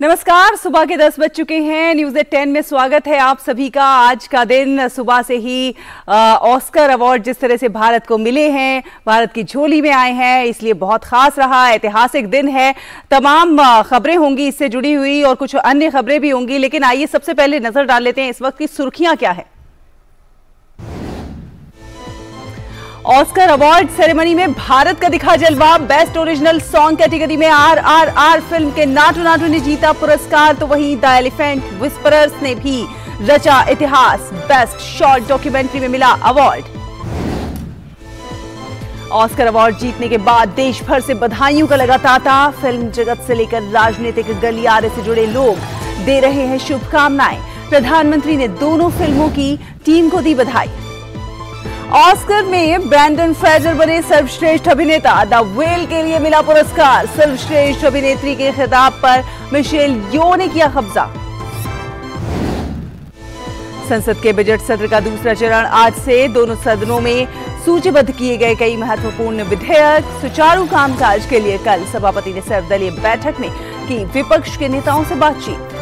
नमस्कार, सुबह के 10 बज चुके हैं। न्यूज़ एट 10 में स्वागत है आप सभी का। आज का दिन सुबह से ही ऑस्कर अवार्ड जिस तरह से भारत को मिले हैं, भारत की झोली में आए हैं, इसलिए बहुत खास रहा, ऐतिहासिक दिन है। तमाम खबरें होंगी इससे जुड़ी हुई और कुछ अन्य खबरें भी होंगी, लेकिन आइए सबसे पहले नजर डाल लेते हैं इस वक्त की सुर्खियां क्या है। ऑस्कर अवार्ड सेरेमनी में भारत का दिखा जलवा। बेस्ट ओरिजिनल सॉन्ग कैटेगरी में RRR फिल्म के नाटू नाटू ने जीता पुरस्कार, तो वहीं द एलिफेंट विस्परर्स ने भी रचा इतिहास। बेस्ट शॉर्ट डॉक्यूमेंट्री में मिला अवार्ड। ऑस्कर अवार्ड जीतने के बाद देश भर से बधाइयों का लगा तांता। फिल्म जगत से लेकर राजनीतिक गलियारे से जुड़े लोग दे रहे हैं शुभकामनाएं। प्रधानमंत्री ने दोनों फिल्मों की टीम को दी बधाई। ऑस्कर में ब्रैंडन फ्रेजर बने सर्वश्रेष्ठ अभिनेता। द व्हेल के लिए मिला पुरस्कार। सर्वश्रेष्ठ अभिनेत्री के खिताब पर मिशेल यो ने किया कब्जा। संसद के बजट सत्र का दूसरा चरण आज से। दोनों सदनों में सूचीबद्ध किए गए कई महत्वपूर्ण विधेयक। सुचारू कामकाज के लिए कल सभापति ने सर्वदलीय बैठक में की विपक्ष के नेताओं से बातचीत।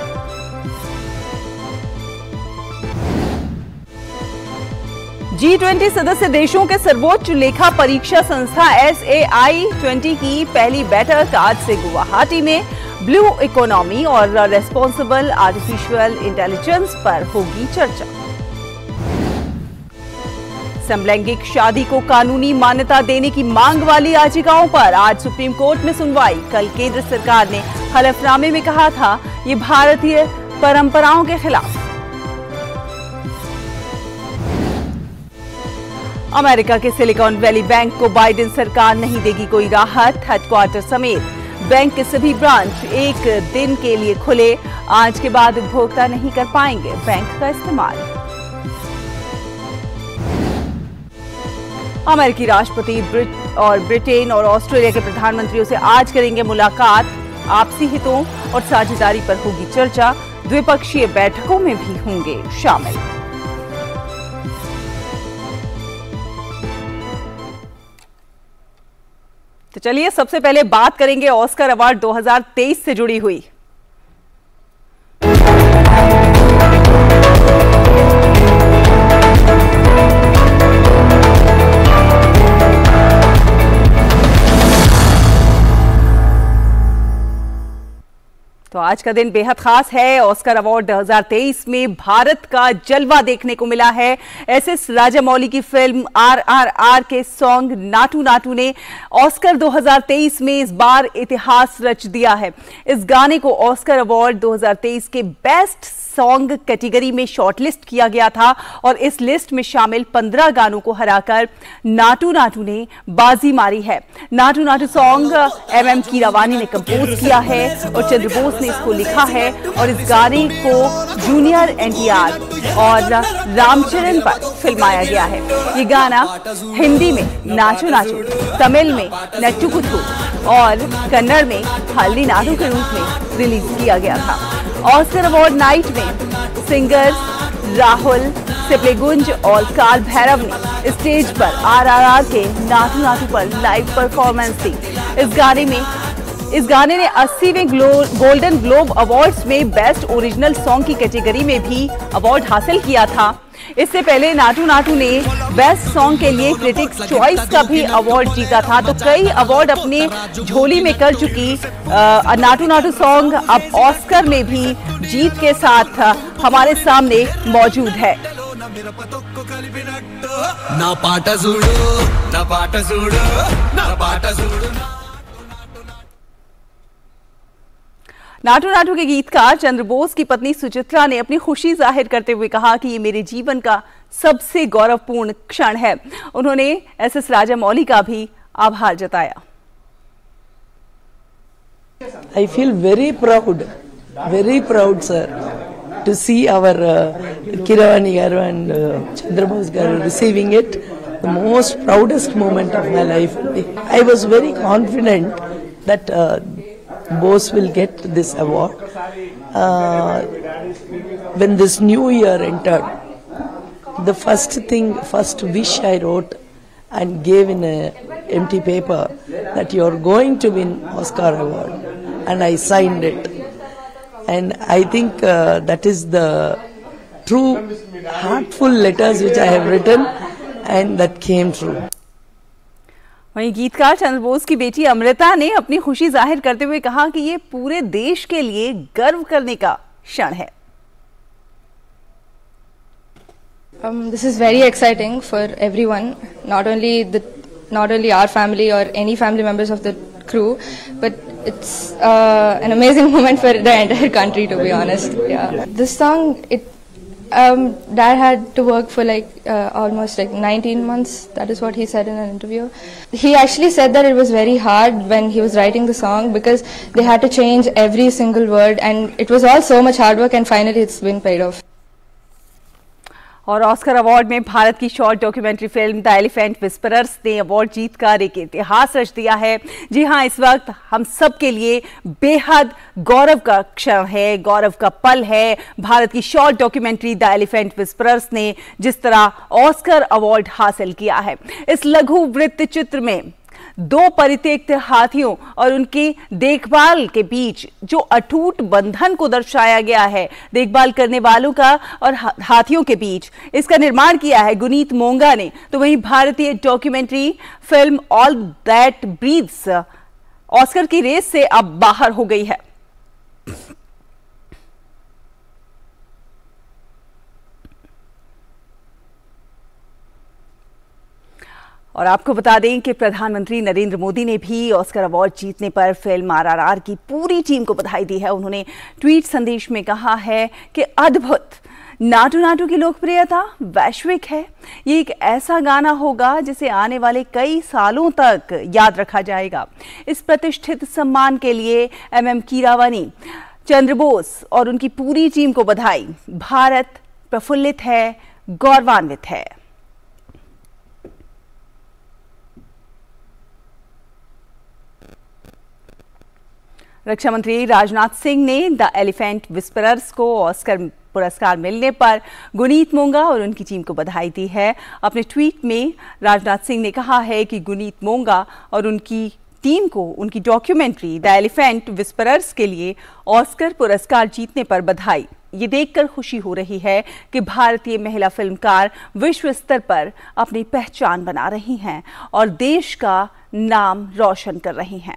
G20 सदस्य देशों के सर्वोच्च लेखा परीक्षा संस्था SAI 20 की पहली बैठक आज से गुवाहाटी में ब्लू इकोनॉमी और रेस्पॉन्सिबल आर्टिफिशियल इंटेलिजेंस पर होगी चर्चा। समलैंगिक शादी को कानूनी मान्यता देने की मांग वाली याचिकाओं पर आज सुप्रीम कोर्ट में सुनवाई। कल केंद्र सरकार ने हलफनामे में कहा था ये भारतीय परंपराओं के खिलाफ। अमेरिका के सिलिकॉन वैली बैंक को बाइडेन सरकार नहीं देगी कोई राहत। हेडक्वार्टर समेत बैंक के सभी ब्रांच एक दिन के लिए खुले। आज के बाद उपभोक्ता नहीं कर पाएंगे बैंक का इस्तेमाल। अमेरिकी राष्ट्रपति ब्रिटेन और ऑस्ट्रेलिया के प्रधानमंत्रियों से आज करेंगे मुलाकात। आपसी हितों और साझेदारी पर होगी चर्चा। द्विपक्षीय बैठकों में भी होंगे शामिल। तो चलिए सबसे पहले बात करेंगे ऑस्कर अवार्ड 2023 से जुड़ी हुई। तो आज का दिन बेहद खास है। ऑस्कर अवार्ड 2023 में भारत का जलवा देखने को मिला है। SS राजामौली की फिल्म RRR के सॉन्ग नाटू नाटू ने ऑस्कर 2023 में इस बार इतिहास रच दिया है। इस गाने को ऑस्कर अवार्ड 2023 के बेस्ट सॉन्ग कैटेगरी में शॉर्टलिस्ट किया गया था और इस लिस्ट में शामिल 15 गानों को हराकर नाटू नाटू ने बाजी मारी है। नाटू नाटू सॉन्ग MM कीरावानी ने कंपोज किया है और चंद्रबोस ने इसको लिखा है और इस गाने को जूनियर NTR और रामचरण पर फिल्माया गया है। ये गाना हिंदी में नाचो नाचो, तमिल में नट्टू कुथू और कन्नड़ में हल्दी नाडू के रूप में रिलीज किया गया था। ऑस्कर अवार्ड नाइट में सिंगर्स राहुल सिप्लेगुंज और काल भैरव ने स्टेज पर RRR के नाटू नाटू पर लाइव परफॉर्मेंस दी। इस गाने ने 80वें गोल्डन ग्लोब अवार्ड्स में बेस्ट ओरिजिनल सॉन्ग की कैटेगरी में भी अवार्ड हासिल किया था। इससे पहले नाटू नाटू ने बेस्ट सॉन्ग के लिए क्रिटिक्स चॉइस का भी अवार्ड जीता था। तो कई अवार्ड अपने झोली में कर चुकी नाटू नाटू सॉन्ग अब ऑस्कर में भी जीत के साथ हमारे सामने मौजूद है। नाटू नाटू के गीतकार चंद्रबोस की पत्नी सुचित्रा ने अपनी खुशी जाहिर करते हुए कहा कि ये मेरे जीवन का सबसे गौरवपूर्ण क्षण है। उन्होंने SS राजामौली का भी आभार जताया। I feel very proud sir, to see our Kiravani garu and Chandrabose garu receiving it. The most proudest moment of my life. I was very confident that Bose will get this award. When this new year entered, the first wish I wrote and gave in a empty paper that you are going to win Oscar award, and I signed it. and I think that is the true heartful letters which I have written, and that came true. वहीं गीतकार चंद्र बोस की बेटी अमृता ने अपनी खुशी जाहिर करते हुए कहा कि ये पूरे देश के लिए गर्व करने का क्षण है. This is very exciting for everyone, not only our family or any family members of the crew, but it's an amazing moment for the entire country, to be honest. Yeah, this song, Dad had to work for almost 19 months. That is what he said in an interview. He actually said that it was very hard when he was writing the song because they had to change every single word, and it was all so much hard work, and finally it's been paid off. और Oscar award में भारत की short documentary film the elephant whisperers ने award जीतकर एक इतिहास रच दिया है. जी हां, इस वक्त हम सब के लिए बेहद गौरव का क्षण है, गौरव का पल है. भारत की short documentary the elephant whisperers ने जिस तरह ऑस्कर अवार्ड हासिल किया है. इस लघु वृत्त चित्र में 2 परित्यक्त हाथियों और उनकी देखभाल के बीच जो अटूट बंधन को दर्शाया गया है, देखभाल करने वालों का और हाथियों के बीच, इसका निर्माण किया है गुनीत मोंगा ने. तो वहीं भारतीय documentary film All That Breathes Oscar की रेस से अब बाहर हो गई है. और आपको बता दें कि प्रधानमंत्री नरेंद्र मोदी ने भी ऑस्कर अवार्ड जीतने पर फिल्म आरआरआर की पूरी टीम को बधाई दी है. उन्होंने ट्वीट संदेश में कहा है कि अद्भुत, नाटू नाटू की लोकप्रियता वैश्विक है. ये एक ऐसा गाना होगा जिसे आने वाले कई सालों तक याद रखा जाएगा. इस प्रतिष्ठित सम्मान के लिए MM कीरावानी, चंद्र बोस और उनकी पूरी टीम को बधाई. भारत प्रफुल्लित है, गौरवान्वित है. रक्षा मंत्री राजनाथ सिंह ने द एलिफेंट विस्परर्स को ऑस्कर पुरस्कार मिलने पर गुनीत मोंगा और उनकी टीम को बधाई दी है. अपने ट्वीट में राजनाथ सिंह ने कहा है कि गुनीत मोंगा और उनकी टीम को उनकी डॉक्यूमेंट्री द एलिफेंट विस्परर्स के लिए ऑस्कर पुरस्कार जीतने पर बधाई. ये देखकर खुशी हो रही है कि भारतीय महिला फिल्मकार विश्व स्तर पर अपनी पहचान बना रही हैं और देश का नाम रोशन कर रही हैं.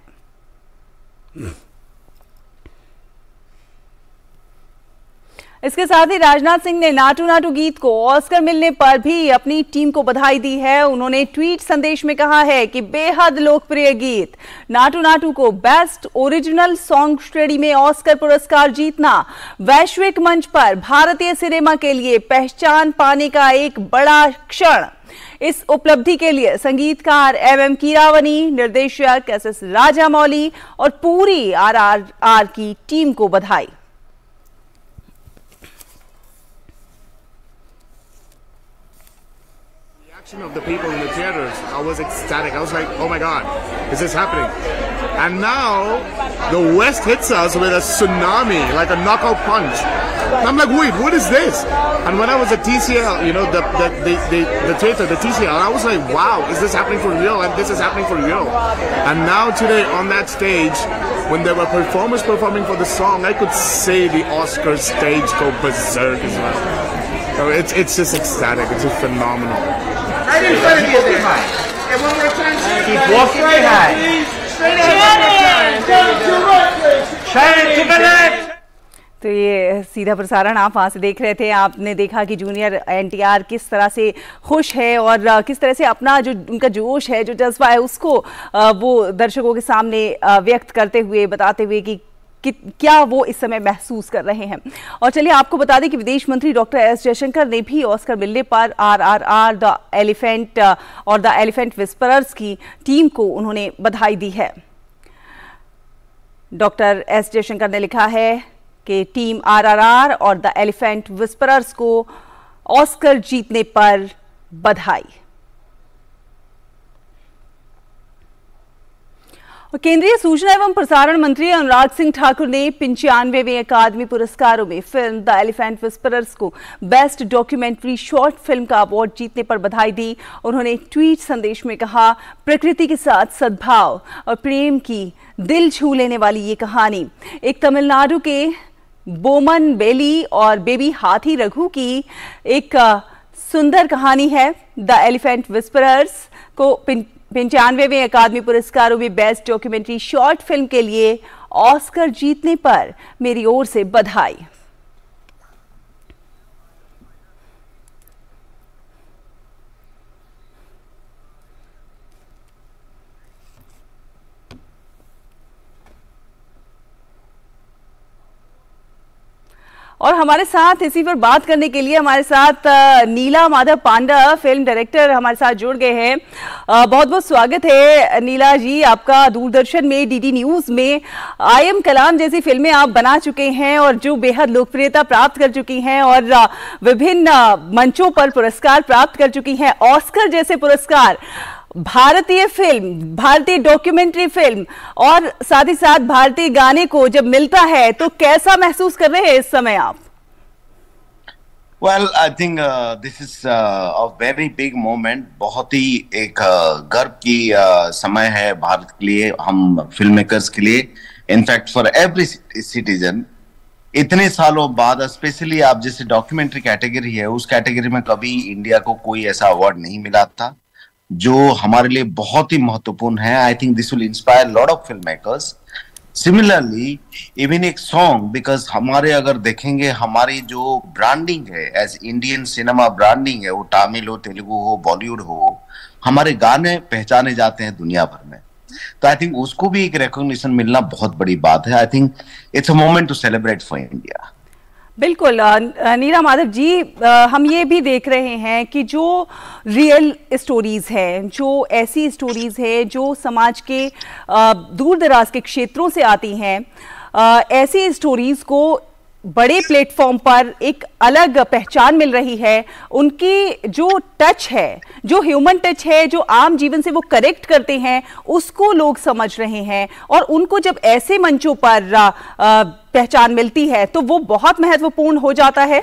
इसके साथ ही राजनाथ सिंह ने नाटू नाटू गीत को ऑस्कर मिलने पर भी अपनी टीम को बधाई दी है. उन्होंने ट्वीट संदेश में कहा है कि बेहद लोकप्रिय गीत नाटू नाटू को बेस्ट ओरिजिनल सॉन्ग श्रेणी में ऑस्कर पुरस्कार जीतना वैश्विक मंच पर भारतीय सिनेमा के लिए पहचान पाने का एक बड़ा क्षण. इस उपलब्धि के लिए संगीतकार MM कीरावानी, निर्देशक SS राजामौली और पूरी RRR की टीम को बधाई. Of the people in the theaters, I was ecstatic. I was like, oh my god, is this happening? And now the West hits us with a tsunami, like a knockout punch. And I'm like, wait, what is this? And when I was at TCL, you know, the theater, the TCL, I was like, wow, is this happening for real? And this is happening for real. And now today on that stage, when there were performers performing for the song, I could say the Oscar stage go berserk as well. So it's just ecstatic. It's just phenomenal. Right in front of you there. And one more time. Keep walking right high. Straight ahead. Turn to the left. तो ये सीधा प्रसारण आप वहाँ से देख रहे थे. आपने देखा कि जूनियर NTR किस तरह से खुश है और किस तरह से अपना जो उनका जोश है, जो जज्बा है, उसको वो दर्शकों के सामने व्यक्त करते हुए, बताते हुए कि क्या वो इस समय महसूस कर रहे हैं. और चलिए आपको बता दें कि विदेश मंत्री डॉक्टर S जयशंकर ने भी ऑस्कर मिलने पर RRR द एलिफेंट और द एलिफेंट विस्परर्स की टीम को उन्होंने बधाई दी है. डॉक्टर S जयशंकर ने लिखा है कि टीम RRR और द एलिफेंट विस्परर्स को ऑस्कर जीतने पर बधाई. केंद्रीय सूचना एवं प्रसारण मंत्री अनुराग सिंह ठाकुर ने 95वें अकादमी पुरस्कारों में फिल्म द एलिफेंट विस्परर्स को बेस्ट डॉक्यूमेंट्री शॉर्ट फिल्म का अवार्ड जीतने पर बधाई दी. उन्होंने ट्वीट संदेश में कहा, प्रकृति के साथ सद्भाव और प्रेम की दिल छू लेने वाली ये कहानी एक तमिलनाडु के बोमन बेली और बेबी हाथी रघु की एक सुंदर कहानी है। द एलिफेंट विस्परर्स को 95वें अकादमी पुरस्कारों में बेस्ट डॉक्यूमेंट्री शॉर्ट फिल्म के लिए ऑस्कर जीतने पर मेरी ओर से बधाई। और हमारे साथ इसी पर बात करने के लिए हमारे साथ नीला माधव पांडा फिल्म डायरेक्टर हमारे साथ जुड़ गए हैं। बहुत बहुत स्वागत है नीला जी आपका। दूरदर्शन में, डीडी न्यूज में आई एम कलाम जैसी फिल्में आप बना चुके हैं और जो बेहद लोकप्रियता प्राप्त कर चुकी हैं और विभिन्न मंचों पर पुरस्कार प्राप्त कर चुकी हैं, ऑस्कर जैसे पुरस्कार। भारतीय फिल्म, भारतीय डॉक्यूमेंट्री फिल्म और साथ ही साथ भारतीय गाने को जब मिलता है तो कैसा महसूस कर रहे हैं इस समय आप? Well, I think this is a very big moment. बहुत ही एक गर्व की समय है भारत के लिए, हम फिल्म मेकर्स के लिए, इनफैक्ट फॉर एवरी सिटीजन। इतने सालों बाद स्पेशली आप जैसे डॉक्यूमेंट्री कैटेगरी है, उस कैटेगरी में कभी इंडिया को कोई ऐसा अवार्ड नहीं मिला था, जो हमारे लिए बहुत ही महत्वपूर्ण है। I think this will inspire lot of film makers. Similarly even एक सॉन्ग, बिकॉज हमारे अगर देखेंगे हमारी जो ब्रांडिंग है एज इंडियन सिनेमा ब्रांडिंग है, वो तमिल हो, तेलुगु हो, बॉलीवुड हो, हमारे गाने पहचाने जाते हैं दुनिया भर में। तो आई थिंक उसको भी एक रिकॉग्निशन मिलना बहुत बड़ी बात है। I think it's a moment to celebrate for India. बिल्कुल नीला माधव जी, हम ये भी देख रहे हैं कि जो रियल स्टोरीज हैं, जो ऐसी स्टोरीज हैं जो समाज के दूर दराज के क्षेत्रों से आती हैं, ऐसी स्टोरीज को बड़े प्लेटफॉर्म पर एक अलग पहचान मिल रही है। उनकी जो टच है, जो ह्यूमन टच है, जो आम जीवन से वो कनेक्ट करते हैं, उसको लोग समझ रहे हैं और उनको जब ऐसे मंचों पर पहचान मिलती है तो वो बहुत महत्वपूर्ण हो जाता है।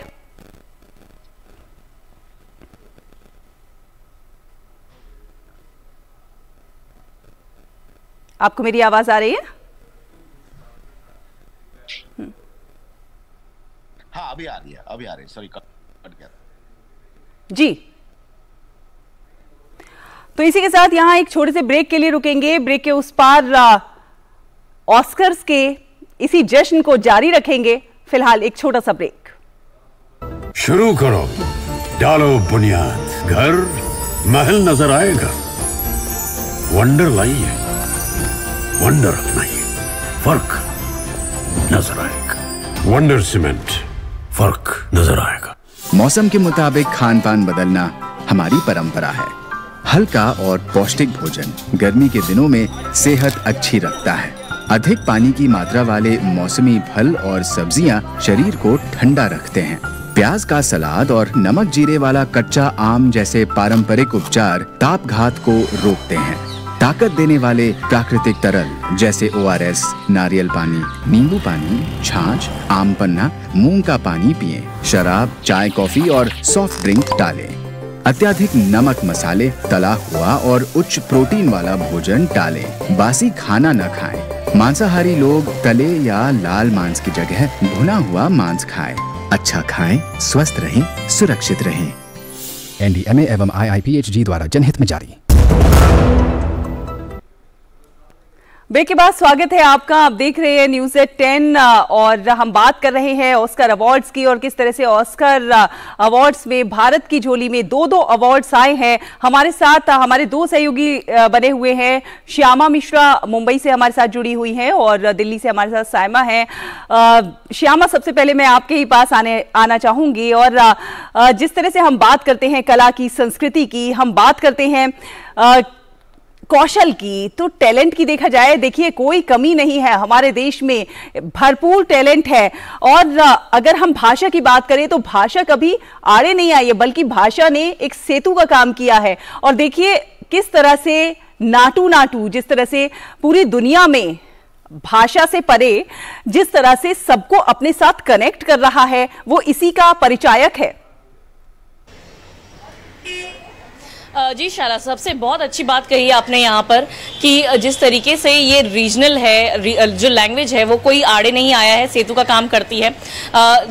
आपको मेरी आवाज आ रही है? हाँ, अभी आ रही है, सॉरी कट गया जी। तो इसी के साथ यहां एक छोटे से ब्रेक के लिए रुकेंगे। ब्रेक के उस पार ऑस्कर्स के इसी जश्न को जारी रखेंगे। फिलहाल एक छोटा सा ब्रेक। शुरू करो, डालो बुनियाद, घर महल नजर आएगा। वंडर लाइए, वंडर अपनाइए, फर्क नजर आएगा। वंडर सीमेंट, फर्क नजर आएगा। मौसम के मुताबिक खान पान बदलना हमारी परंपरा है। हल्का और पौष्टिक भोजन गर्मी के दिनों में सेहत अच्छी रखता है। अधिक पानी की मात्रा वाले मौसमी फल और सब्जियां शरीर को ठंडा रखते हैं। प्याज का सलाद और नमक जीरे वाला कच्चा आम जैसे पारंपरिक उपचार ताप घात को रोकते हैं। ताकत देने वाले प्राकृतिक तरल जैसे ORS, नारियल पानी, नींबू पानी, छाछ, आम पन्ना, मूंग का पानी पिएं। शराब, चाय, कॉफी और सॉफ्ट ड्रिंक टालें। अत्याधिक नमक, मसाले, तला हुआ और उच्च प्रोटीन वाला भोजन टालें। बासी खाना न खाएं। मांसाहारी लोग तले या लाल मांस की जगह भुना हुआ मांस खाएं। अच्छा खाएं, स्वस्थ रहें, सुरक्षित रहें। NDMA एवं IIPHG द्वारा जनहित में जारी। ब्रेक के बाद स्वागत है आपका। आप देख रहे हैं न्यूज़ एट 10 और हम बात कर रहे हैं ऑस्कर अवार्ड्स की और किस तरह से ऑस्कर अवार्ड्स में भारत की झोली में दो अवार्ड्स आए हैं। हमारे साथ हमारे दो सहयोगी बने हुए हैं। श्यामा मिश्रा मुंबई से हमारे साथ जुड़ी हुई हैं और दिल्ली से हमारे साथ साइमा है। श्यामा, सबसे पहले मैं आपके ही पास आना चाहूंगी और जिस तरह से हम बात करते हैं कला की, संस्कृति की, हम बात करते हैं कौशल की, तो टैलेंट की देखा जाए, देखिए कोई कमी नहीं है हमारे देश में, भरपूर टैलेंट है। और अगर हम भाषा की बात करें तो भाषा कभी आड़े नहीं आई है, बल्कि भाषा ने एक सेतु का काम किया है। और देखिए किस तरह से नाटू जिस तरह से पूरी दुनिया में भाषा से परे जिस तरह से सबको अपने साथ कनेक्ट कर रहा है, वो इसी का परिचायक है। जी शाला, सबसे बहुत अच्छी बात कही आपने यहाँ पर कि जिस तरीके से ये रीजनल है, जो लैंग्वेज है वो कोई आड़े नहीं आया है, सेतु का काम करती है।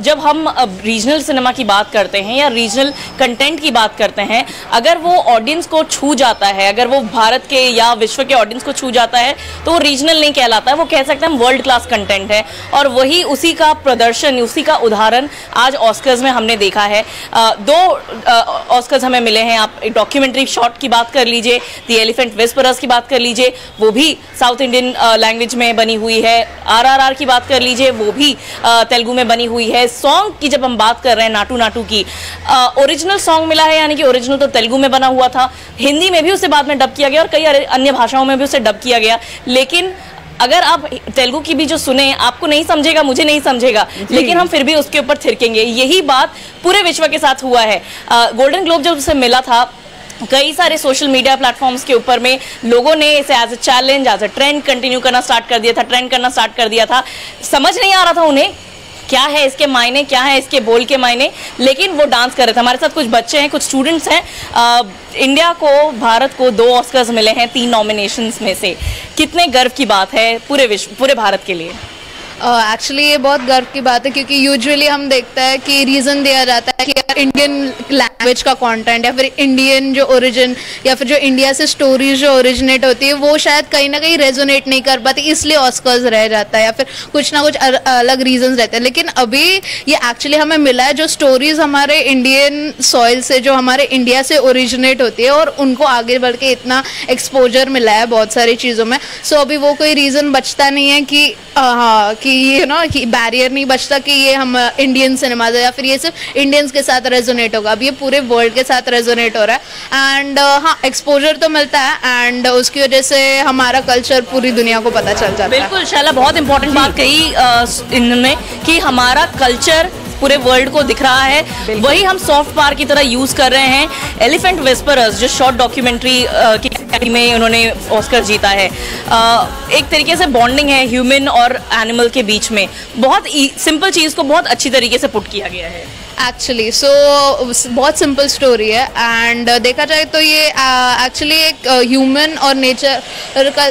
जब हम रीजनल सिनेमा की बात करते हैं या रीजनल कंटेंट की बात करते हैं, अगर वो ऑडियंस को छू जाता है, अगर वो भारत के या विश्व के ऑडियंस को छू जाता है तो वो रीजनल नहीं कहलाता है, वो कह सकते हैं वर्ल्ड क्लास कंटेंट है। और वही उसी का प्रदर्शन, उसी का उदाहरण आज ऑस्कर्स में हमने देखा है। 2 ऑस्कर्स हमें मिले हैं। आप डॉक्यूमेंट्री शॉट की बात कर लीजिए, द एलिफेंट विस्परर्स की बात कर लीजिए, वो भी साउथ इंडियन लैंग्वेज में बनी हुई है। RRR की बात कर लीजिए, वो भी तेलुगु में बनी हुई है। सॉन्ग की जब हम बात कर रहे हैं, नाटू नाटू की ओरिजिनल सॉन्ग मिला है, यानी कि ओरिजिनल तो तेलुगु में बना हुआ था, हिंदी में भी उसे बाद में डब किया गया और कई अन्य भाषाओं में भी उसे डब किया गया। लेकिन अगर आप तेलुगु की भी जो सुने, आपको नहीं समझेगा, मुझे नहीं समझेगा, लेकिन हम फिर भी उसके ऊपर थिरकेंगे। यही बात पूरे विश्व के साथ हुआ है। गोल्डन ग्लोब जब उसे मिला था, कई सारे सोशल मीडिया प्लेटफॉर्म्स के ऊपर में लोगों ने इसे as a challenge, as a trend continue करना स्टार्ट कर दिया था, ट्रेंड करना स्टार्ट कर दिया था। समझ नहीं आ रहा था उन्हें क्या है इसके मायने, क्या है इसके बोल के मायने, लेकिन वो डांस कर रहे थे। हमारे साथ कुछ बच्चे हैं, कुछ स्टूडेंट्स हैं। इंडिया को, भारत को 2 ऑस्कर्स मिले हैं 3 नॉमिनेशंस में से। कितने गर्व की बात है पूरे विश्व, पूरे भारत के लिए। एक्चुअली ये बहुत गर्व की बात है, क्योंकि यूजुअली हम देखते हैं कि रीज़न दिया जाता है कि इंडियन लैंग्वेज का कंटेंट या फिर इंडियन जो ओरिजिन या फिर जो इंडिया से स्टोरीज जो ओरिजिनेट होती है वो शायद कहीं ना कहीं रेजोनेट नहीं कर पाती, इसलिए ऑस्कर्स रह जाता है या फिर कुछ ना कुछ अलग रीजंस रहते हैं। लेकिन अभी ये एक्चुअली हमें मिला है जो स्टोरीज हमारे इंडियन सॉइल से, जो हमारे इंडिया से ओरिजिनेट होती है और उनको आगे बढ़ के इतना एक्सपोजर मिला है बहुत सारी चीज़ों में। सो अभी वो कोई रीज़न बचता नहीं है कि हाँ कि यू नो कि बैरियर नहीं बचता कि ये हम इंडियन सिनेमाज या फिर ये सिर्फ इंडियंस के साथ रेजोनेट होगा। अब ये पूरे वर्ल्ड के साथ रेजोनेट हो रहा है एंड हाँ एक्सपोजर तो मिलता है एंड उसकी वजह से हमारा कल्चर पूरी दुनिया को पता चल जाता है। बिल्कुल शाला, बहुत इंपॉर्टेंट बात कही इनमें कि हमारा कल्चर पूरे वर्ल्ड को दिख रहा है, वही हम सॉफ्ट पावर की तरह यूज कर रहे हैं। एलिफेंट विस्परर्स जो शॉर्ट डॉक्यूमेंट्री की कैटेगरी में उन्होंने ऑस्कर जीता है, एक तरीके से बॉन्डिंग है ह्यूमन और एनिमल के बीच में। बहुत सिंपल चीज को बहुत अच्छी तरीके से पुट किया गया है एक्चुअली। सो बहुत सिंपल स्टोरी है एंड देखा जाए तो ये एक्चुअली एक ह्यूमन और नेचर का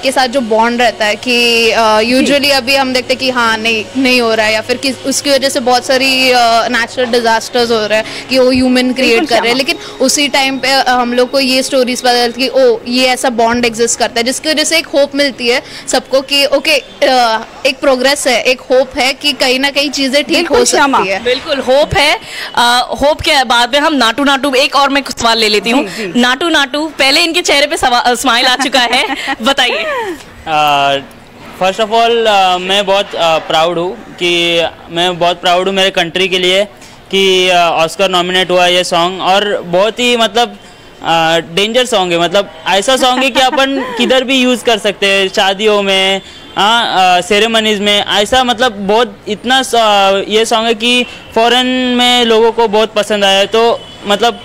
के साथ जो बॉन्ड रहता है कि यूजुअली अभी हम देखते हैं कि हाँ नहीं हो रहा है या फिर कि उसकी वजह से बहुत सारी नेचुरल डिजास्टर्स हो रहे हैं कि वो ह्यूमन क्रिएट कर रहे हैं, लेकिन उसी टाइम पे हम लोग को ये स्टोरीज पता चलती कि ओ ये ऐसा बॉन्ड एग्जिस्ट करता है, जिसकी वजह से एक होप मिलती है सबको कि ओके एक प्रोग्रेस है, एक होप है कि कहीं ना कहीं चीजें ठीक हो सकती है। बिल्कुल होप है। होप के बाद में हम नाटू नाटू, एक और मैं सवाल ले लेती हूँ। नाटू नाटू, पहले इनके चेहरे पे स्माइल आ चुका है, बताइए। फर्स्ट ऑफ ऑल मैं बहुत प्राउड हूँ मेरे कंट्री के लिए कि ऑस्कर नॉमिनेट हुआ ये सॉन्ग, और बहुत ही मतलब डेंजर सॉन्ग है, मतलब ऐसा सॉन्ग है कि अपन किधर भी यूज़ कर सकते हैं, शादियों में, सेरेमनीज में, ऐसा मतलब बहुत इतना ये सॉन्ग है कि फॉरेन में लोगों को बहुत पसंद आया है। तो मतलब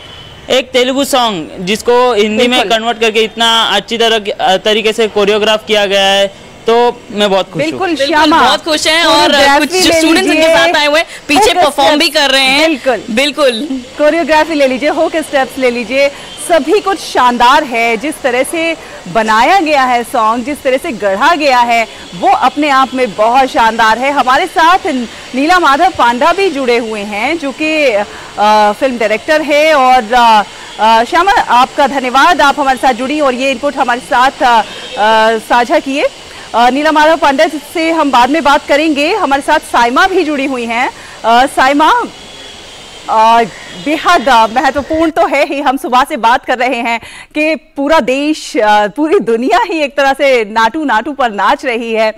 एक तेलुगु सॉन्ग जिसको हिंदी में कन्वर्ट करके इतना अच्छी तरीके से कोरियोग्राफ किया गया है, तो मैं बहुत खुश हूँ। बिल्कुल श्यामा बहुत खुश हैं और कुछ स्टूडेंट्स इनके साथ आए हुए पीछे परफॉर्म भी कर रहे हैं। बिल्कुल कोरियोग्राफी ले लीजिए, हुक स्टेप्स ले लीजिए, सभी कुछ शानदार है। जिस तरह से बनाया गया है सॉन्ग, जिस तरह से गढ़ा गया है, वो अपने आप में बहुत शानदार है। हमारे साथ नीला माधव पांडा भी जुड़े हुए हैं जो कि फिल्म डायरेक्टर है। और श्यामा, आपका धन्यवाद, आप हमारे साथ जुड़ी और ये इनपुट हमारे साथ साझा किए। नीला माधव पांडा से हम बाद में बात करेंगे। हमारे साथ साइमा भी जुड़ी हुई हैं। साइमा, बेहद महत्वपूर्ण तो है ही, हम सुबह से बात कर रहे हैं कि पूरा देश, पूरी दुनिया ही एक तरह से नाटू नाटू पर नाच रही है।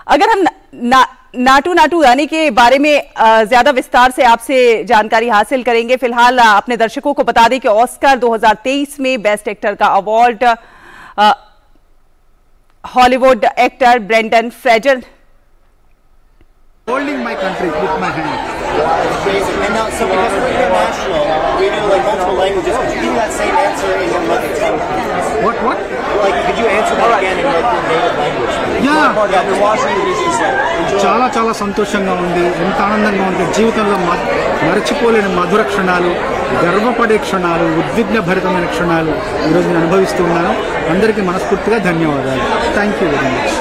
अगर हम नाटू नाटू गाने के बारे में ज्यादा विस्तार से आपसे जानकारी हासिल करेंगे, फिलहाल अपने दर्शकों को बता दें कि ऑस्कर 2023 में बेस्ट एक्टर का award Hollywood actor Brendon Fraser. Holding my country with my hand. And now, so because we're international, we do like multiple languages. Could you do that same answer in your mother tongue? What? Like, could you answer that again in your native language? Yeah. You're watching this is like. చాలా సంతోషంగా ఉంది, ఎంత ఆనందంగా ఉంది, జీవితంలో మరచిపోలేని మధుర క్షణాలు. గర్వపడే క్షణాలు, ఉద్విగ్నభరితమైన క్షణాలు ఈరోజు నేను అనుభవిస్తున్నాను. అందరికీ మనస్ఫూర్తిగా ధన్యవాదాలు. Thank you very much.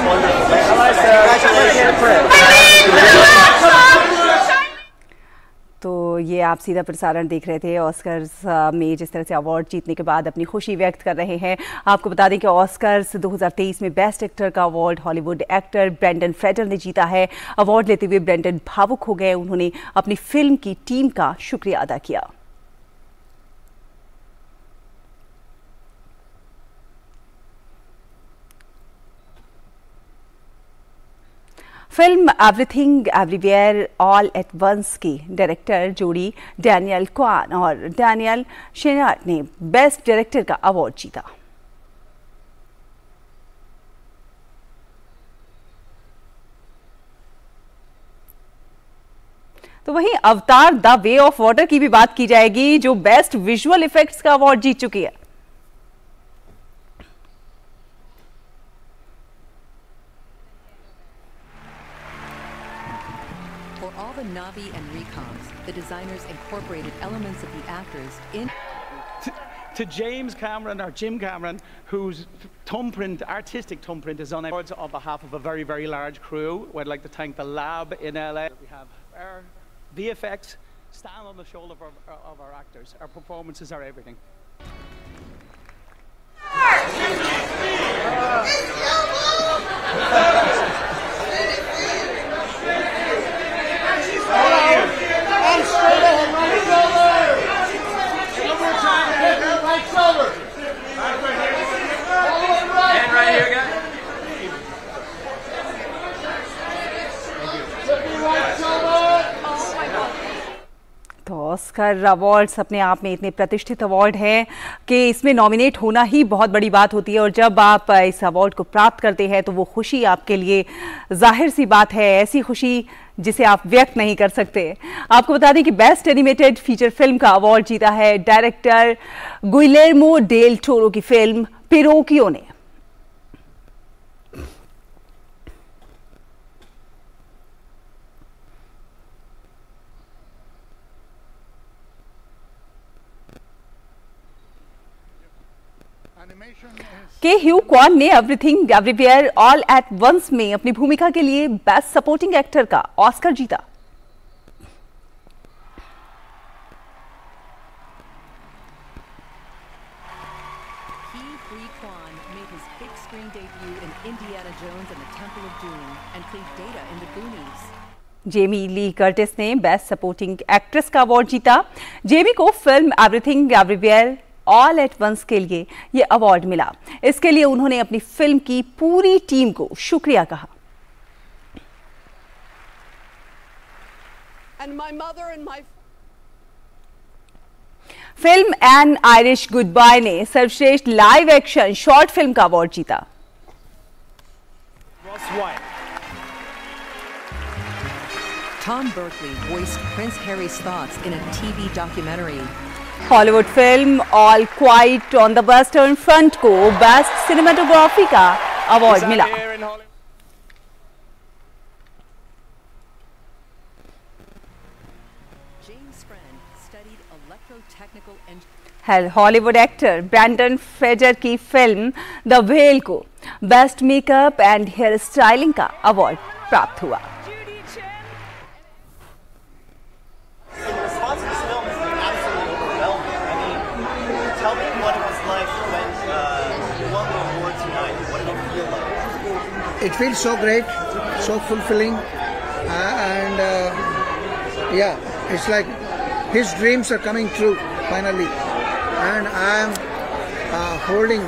तो ये आप सीधा प्रसारण देख रहे थे। ऑस्कर्स में जिस तरह से अवार्ड जीतने के बाद अपनी खुशी व्यक्त कर रहे हैं। आपको बता दें कि ऑस्कर्स 2023 में बेस्ट एक्टर का award Hollywood actor Brendan Fraser ने जीता है। अवार्ड लेते हुए ब्रेंडन भावुक हो गए। उन्होंने अपनी फिल्म की टीम का शुक्रिया अदा किया। Film Everything Everywhere All at Once की डायरेक्टर जोड़ी डैनियल क्वान और डैनियल शेनार्ड ने बेस्ट डायरेक्टर का अवार्ड जीता। तो वहीं अवतार द वे ऑफ वाटर की भी बात की जाएगी, जो बेस्ट विजुअल इफेक्ट्स का अवार्ड जीत चुकी है। The Navi and recoms, the designers incorporated elements of the actors in. To James Cameron, or Jim Cameron, whose thumbprint, artistic thumbprint, is on it. On behalf of a very, very large crew, we'd like to thank the lab in LA. We have our VFX stand on the shoulder of our actors. Our performances are everything. तो Oscar awards अपने आप में इतने प्रतिष्ठित award हैं कि इसमें nominate होना ही बहुत बड़ी बात होती है। और जब आप इस अवार्ड को प्राप्त करते हैं तो वो खुशी आपके लिए जाहिर सी बात है, ऐसी खुशी जिसे आप व्यक्त नहीं कर सकते। आपको बता दें कि बेस्ट एनिमेटेड फीचर फिल्म का अवार्ड जीता है डायरेक्टर गुइलेर्मो डेल टोरो की फिल्म पिनोकियो ने। के ह्यू क्वान ने Everything Everywhere All at Once में अपनी भूमिका के लिए बेस्ट सपोर्टिंग एक्टर का ऑस्कर जीता। जेमी ली कर्टिस ने बेस्ट सपोर्टिंग एक्ट्रेस का अवार्ड जीता। जेमी को film Everything Everywhere All at Once के लिए यह अवार्ड मिला। इसके लिए उन्होंने अपनी फिल्म की पूरी टीम को शुक्रिया कहा। Film An Irish Goodbye ने सर्वश्रेष्ठ लाइव एक्शन शॉर्ट फिल्म का अवार्ड जीता। Tom Berkeley voiced Prince Harry's thoughts in a TV documentary. Hollywood film All Quiet on the Western Front को बेस्ट सिनेमेटोग्राफी का award मिला। Hollywood actor Brendan Fraser की film The Whale को best makeup and hair styling का award प्राप्त हुआ। It feels so great, so fulfilling, and yeah, it's like his dreams are coming true finally, and I am holding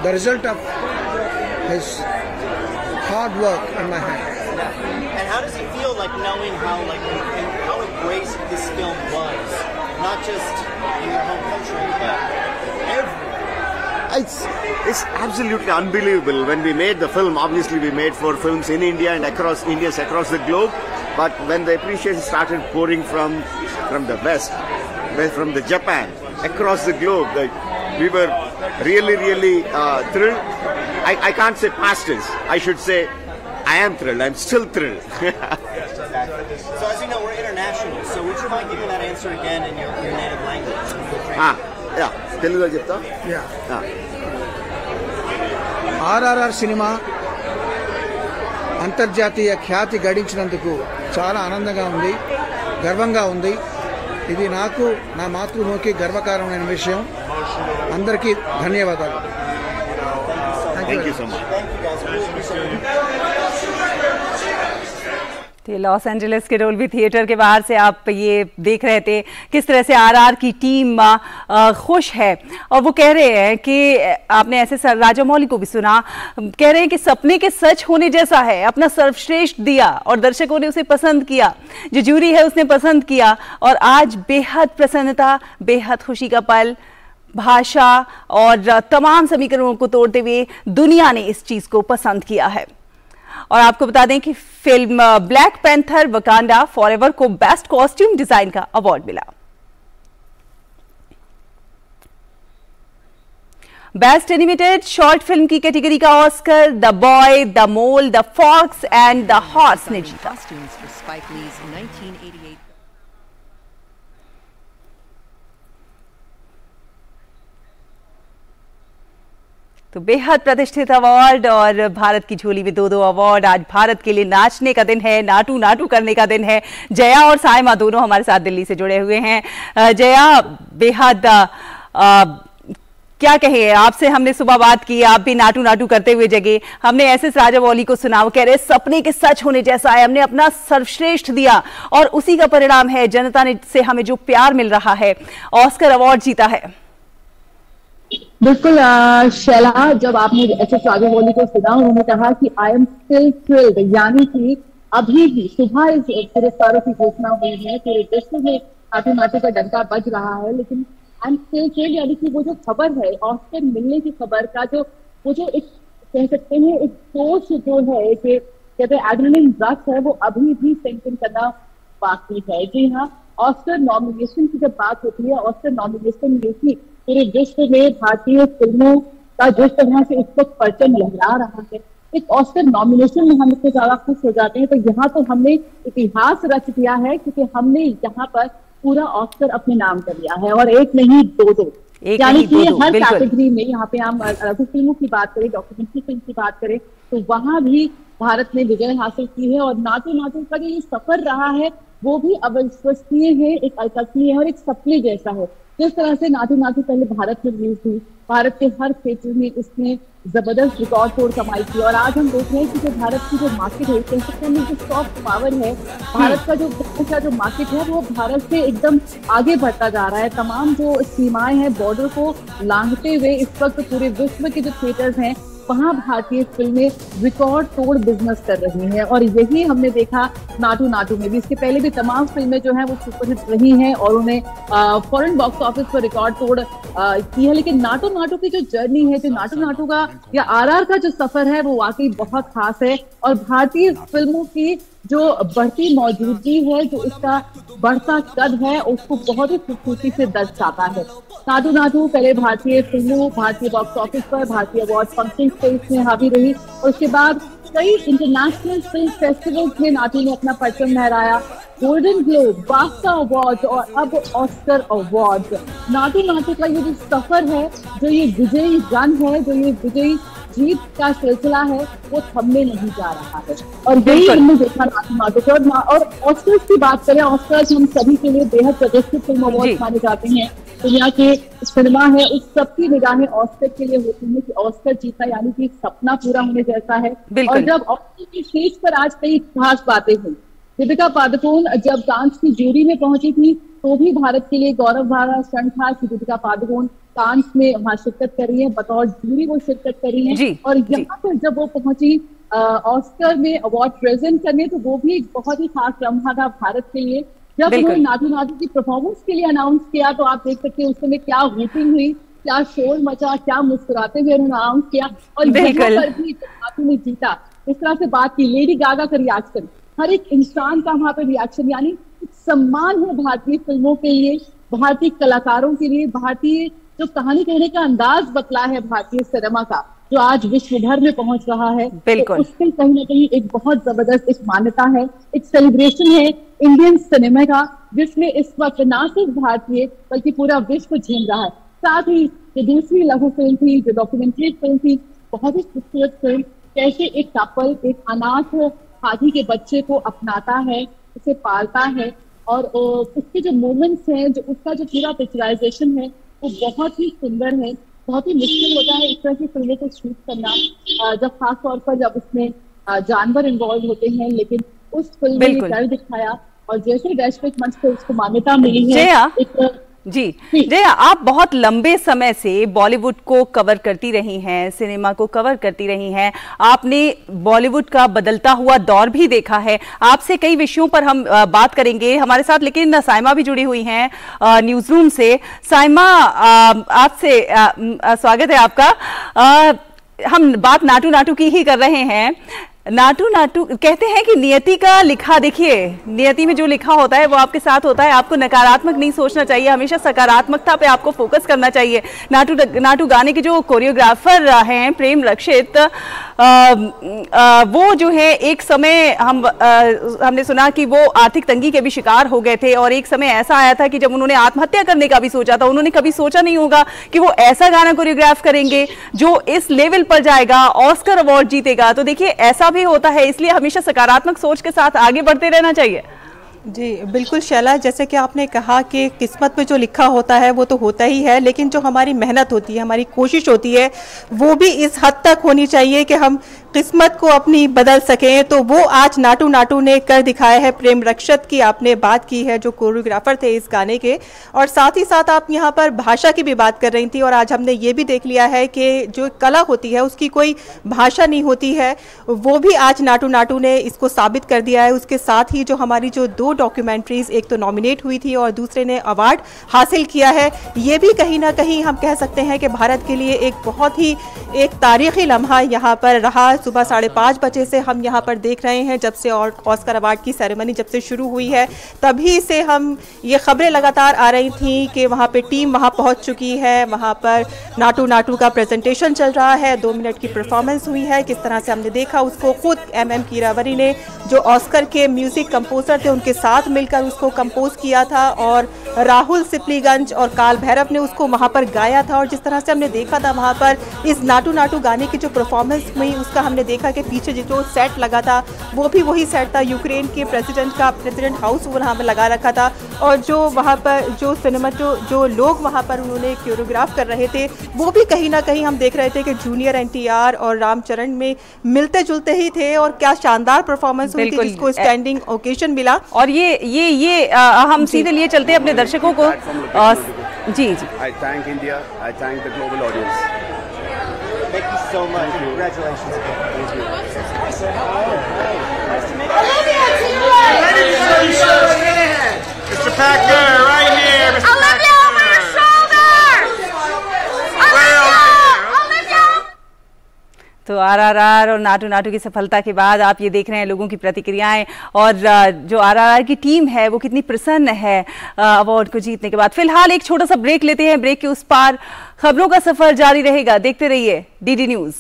the result of his hard work in my hand. And how does it feel like knowing how embraced this film was, not just in your home country, but everywhere? It's absolutely unbelievable. When we made the film, obviously we made 4 films in India and across the globe. But when the appreciation started pouring from the West, from the Japan, across the globe, we were really, really thrilled. I can't say past tense. I should say I am thrilled. I'm still thrilled. So as you know, we're international. So would you mind giving that answer again in your native language? Yeah. Telugu చెప్తా. RRR cinema అంతర్జాతీయ ఖ్యాతి గడించినందుకు చాలా ఆనందంగా ఉంది, గర్వంగా ఉంది. ఇది నాకు నా మాతృభూమికి గర్వకారణమైన విషయం. అందరికీ ధన్యవాదాలు. Thank you so much. Los Angeles के डोल्बी थिएटर के बाहर से आप ये देख रहे थे किस तरह से आरआर की टीम खुश है, और वो कह रहे हैं कि आपने ऐसे राजामौली को भी सुना, कह रहे हैं कि सपने के सच होने जैसा है, अपना सर्वश्रेष्ठ दिया और दर्शकों ने उसे पसंद किया, जो जूरी है उसने पसंद किया, और आज बेहद प्रसन्नता, बेहद खुशी का पल, भाषा और तमाम समीकरणों को तोड़ते हुए दुनिया ने इस चीज को पसंद किया है। और आपको बता दें कि film Black Panther Wakanda Forever को बेस्ट कॉस्ट्यूम डिजाइन का अवार्ड मिला। बेस्ट एनिमेटेड शॉर्ट फिल्म की कैटेगरी का Oscar The Boy, the Mole, the Fox and the Horse ने जीता। तो बेहद प्रतिष्ठित अवार्ड और भारत की झोली में 2-2 अवार्ड। आज भारत के लिए नाचने का दिन है, नाटू नाटू करने का दिन है। जया और साइमा दोनों हमारे साथ दिल्ली से जुड़े हुए हैं। जया, बेहद क्या कहे, आपसे हमने सुबह बात की, आप भी नाटू नाटू करते हुए जगे। हमने एस.एस. राजामौली को सुना, वो कह रहे सपने के सच होने जैसा है, हमने अपना सर्वश्रेष्ठ दिया और उसी का परिणाम है जनता ने से हमें जो प्यार मिल रहा है, ऑस्कर अवार्ड जीता है। बिल्कुल शैला, जब आपने एस.एस. राजामौली को सुना, उन्होंने कहा कि आई एम स्टिल थ्रिल्ड, यानी कि अभी भी सुबह इस पुरस्कारों की घोषणा हुई है, पूरे विश्व में नाटू नाटू का डंका बज रहा है, लेकिन आई एम स्टिल थ्रिल्ड, यानी कि वो जो खबर है ऑस्कर मिलने की खबर का वो जो एक कह सकते हैं एक जोश जो है, कि कहते हैं एड्रेनलिन रश है, वो अभी भी सेंशन करना बाकी है। जी हाँ, ऑस्कर नॉमिनेशन की जब बात होती है, ऑस्कर नॉमिनेशन में ही पूरे विश्व में भारतीय फिल्मों का जिस तरह से इस वक्त परचम लहरा रहा है, एक ऑस्कर नॉमिनेशन में हम इससे ज्यादा खुश हो जाते हैं। तो यहाँ तो हमने इतिहास रच दिया है, क्योंकि हमने यहाँ पर पूरा ऑस्कर अपने नाम कर लिया है, और एक नहीं 2-2, यानी कि हर कैटेगरी में। यहाँ पे हम लघु फिल्मों की बात करें, डॉक्यूमेंट्री फिल्म की बात करें, तो वहां भी भारत ने विजय हासिल की है। और नाटू नाटू का जो ये सफर रहा है, वो भी अविश्वसनीय है, एक अकल्पनीय है और एक सपने जैसा है। जिस तरह से नाटू नाटू पहले भारत में रिलीज हुई, भारत के हर क्षेत्र में इसने जबरदस्त रिकॉर्ड तोड़ कमाई की, और आज हम देख रहे हैं कि जो भारत की जो मार्केट है, कह सकते हैं जो सॉफ्ट पावर है, भारत का जो मार्केट है, वो भारत से एकदम आगे बढ़ता जा रहा है। तमाम जो सीमाएं हैं, बॉर्डर को लांघते हुए इस वक्त पूरे विश्व के जो थिएटर्स हैं, वहां भारतीय फिल्में रिकॉर्ड तोड़ बिजनेस कर रही हैं, और यही हमने देखा नाटू नाटू में भी। इसके पहले भी तमाम फिल्में जो हैं वो सुपरहिट रही हैं और उन्हें फॉरेन बॉक्स ऑफिस पर रिकॉर्ड तोड़ की है। लेकिन नाटू नाटू की जो जर्नी है, जो नाटू नाटू का या आरआर का जो सफर है, वो वाकई बहुत खास है, और भारतीय फिल्मों की जो बढ़ती मौजूदगी है, जो इसका बढ़ता कद है, उसको बहुत ही खूबसूरती से दर्शाता है। नाटू नाटू पहले भारतीय फिल्मों, भारतीय बॉक्स ऑफिस पर, भारतीय अवार्ड फंक्शन स्पेस में हावी रही, और उसके बाद कई इंटरनेशनल फिल्म फेस्टिवल्स में नाटू ने अपना परचम लहराया। गोल्डन ग्लोब, बाफ्टा अवार्ड और अब ऑस्कर अवार्ड। नाटू नाटू का ये जो सफर है, जो ये विजयी रन है, जो ये विजयी जीत का सिलसिला है, वो थमने नहीं जा रहा है, और यही हमने देखा नाटू नाटू को। और ऑस्कर्स की बात करें, ऑस्कर्स हम सभी के लिए बेहद प्रतिष्ठित फिल्म अवार्ड माने जाते हैं। दुनिया के सिनेमा है, उस सबकी निगाहें ऑस्कर के लिए होती है कि ऑस्कर जीता, यानी कि सपना पूरा होने जैसा है। और जब ऑस्कर की स्टेज पर आज कई खास बातें हुई, दीपिका पादुकोण जब कांस की जूरी में पहुंची थी, तो भी भारत के लिए गौरव भरा क्षण था कि दीपिका पादुकोण कांस में वहां शिरकत कर रही है, बतौर जूरी वो शिरकत कर रही है। और यहाँ पर जब वो पहुंची ऑस्कर में अवार्ड प्रेजेंट करने, तो वो भी एक बहुत ही खास लम्हा था भारत के लिए। जब उन्होंने नाटू नाटू की परफॉर्मेंस के लिए अनाउंस किया, तो आप देख सकते हैं उस समय क्या हूटिंग हुई, क्या शोर मचा, क्या मुस्कुराते हुए उन्होंने अनाउंस किया। और यहाँ पर भी नाटू ने जीता, इस तरह से बात की। लेडी गागा का रिएक्शन, हर एक इंसान का वहां पर रिएक्शन, यानी सम्मान है भारतीय फिल्मों के लिए, भारतीय कलाकारों के लिए, भारतीय जो कहानी कहने का अंदाज बतला है भारतीय सिनेमा का, जो आज विश्व भर में पहुंच रहा है, बिल्कुल, तो उसके कहीं ना कहीं एक बहुत जबरदस्त एक मान्यता है, एक सेलिब्रेशन है इंडियन सिनेमा का, जिसमें इस वक्त न सिर्फ भारतीय बल्कि पूरा विश्व झूम रहा है। साथ ही जो दूसरी लघु फिल्म थी, जो डॉक्यूमेंट्री फिल्म थी, बहुत ही खूबसूरत फिल्म, कैसे एक कपल एक अनाथ हाथी के बच्चे को अपनाता है, उसे पालता है, और उसके जो मोमेंट्स हैं, जो उसका जो पूरा पिक्चराइजेशन है वो बहुत ही सुंदर है। बहुत ही मुश्किल होता है इस तरह की फिल्मों को शूट करना, जब खास तौर पर जब उसमें जानवर इन्वॉल्व होते हैं, लेकिन उस फिल्म में ये कर दिखाया, और जैसे वैश्विक मंच पर उसको मान्यता मिली है। जी जया, आप बहुत लंबे समय से बॉलीवुड को कवर करती रही हैं, सिनेमा को कवर करती रही हैं, आपने बॉलीवुड का बदलता हुआ दौर भी देखा है। आपसे कई विषयों पर हम बात करेंगे हमारे साथ, लेकिन साइमा भी जुड़ी हुई हैं न्यूज रूम से। साइमा, आपसे स्वागत है आपका। हम बात नाटू नाटू की ही कर रहे हैं। नाटू नाटू कहते हैं कि नियति का लिखा, देखिए नियति में जो लिखा होता है वो आपके साथ होता है। आपको नकारात्मक नहीं सोचना चाहिए, हमेशा सकारात्मकता पे आपको फोकस करना चाहिए। नाटू नाटू गाने के जो कोरियोग्राफर हैं प्रेम रक्षित, वो जो है एक समय हमने सुना कि वो आर्थिक तंगी के भी शिकार हो गए थे, और एक समय ऐसा आया था कि जब उन्होंने आत्महत्या करने का भी सोचा था, उन्होंने कभी सोचा नहीं होगा कि वो ऐसा गाना कोरियोग्राफ करेंगे जो इस लेवल पर जाएगा, ऑस्कर अवार्ड जीतेगा। तो देखिए ऐसा भी होता है, इसलिए हमेशा सकारात्मक सोच के साथ आगे बढ़ते रहना चाहिए। जी बिल्कुल शैला, जैसे कि आपने कहा कि किस्मत में जो लिखा होता है वो तो होता ही है, लेकिन जो हमारी मेहनत होती है, हमारी कोशिश होती है, वो भी इस हद तक होनी चाहिए कि हम किस्मत को अपनी बदल सकें। तो वो आज नाटू नाटू ने कर दिखाया है। प्रेम रक्षित की आपने बात की है, जो कोरियोग्राफर थे इस गाने के, और साथ ही साथ आप यहाँ पर भाषा की भी बात कर रही थी, और आज हमने ये भी देख लिया है कि जो कला होती है उसकी कोई भाषा नहीं होती है, वो भी आज नाटू नाटू ने इसको साबित कर दिया है। उसके साथ ही जो हमारी जो 2 डॉक्यूमेंट्रीज, एक तो नॉमिनेट हुई थी और दूसरे ने अवार्ड हासिल किया है, ये भी कहीं ना कहीं हम कह सकते हैं कि भारत के लिए एक बहुत ही एक तारीखी लम्हा यहाँ पर रहा। सुबह 5:30 बजे से हम यहाँ पर देख रहे हैं, जब से ऑस्कर अवार्ड की सेरेमनी जब से शुरू हुई है, तभी से हम ये खबरें लगातार आ रही थी कि वहाँ पे टीम वहाँ पहुँच चुकी है, वहाँ पर नाटू नाटू का प्रेजेंटेशन चल रहा है, 2 मिनट की परफॉर्मेंस हुई है। किस तरह से हमने देखा उसको खुद MM कीरावरी ने, जो ऑस्कर के म्यूजिक कंपोजर थे, उनके साथ मिलकर उसको कंपोज किया था, और राहुल सिपलीगंज और काल भैरव ने उसको वहाँ पर गाया था। और जिस तरह से हमने देखा था वहाँ पर इस नाटू नाटू गाने की जो परफॉर्मेंस हुई, उसका हमने देखा कि पीछे जो सेट लगा था वो भी वही सेट था, यूक्रेन के प्रेसिडेंट का प्रेसिडेंट हाउस वहाँ पर लगा रखा था, और जो वहाँ पर जो सिनेमा जो लोग वहाँ पर उन्होंने कोरियोग्राफ कर रहे थे, वो भी कहीं ना कहीं हम देख रहे थे कि जूनियर NTR और रामचरण में मिलते जुलते ही थे, और क्या शानदार परफॉर्मेंस हुई थी, जिसको स्टैंडिंग ओकेशन मिला। और ये हम सीधे लिए चलते हैं अपने दर्शकों को। जी जी, I thank India, I thank the global audience. Thank you so much. Congratulations again. Thank you. Mr. Packer, right here, Mr. Olivia over your shoulder! Olivia! तो RRR और नाटू नाटू की सफलता के बाद आप ये देख रहे हैं लोगों की प्रतिक्रियाएं, और जो RRR की टीम है वो कितनी प्रसन्न है अवार्ड को जीतने के बाद। फिलहाल एक छोटा सा ब्रेक लेते हैं, ब्रेक के उस पार खबरों का सफर जारी रहेगा, देखते रहिए DD न्यूज।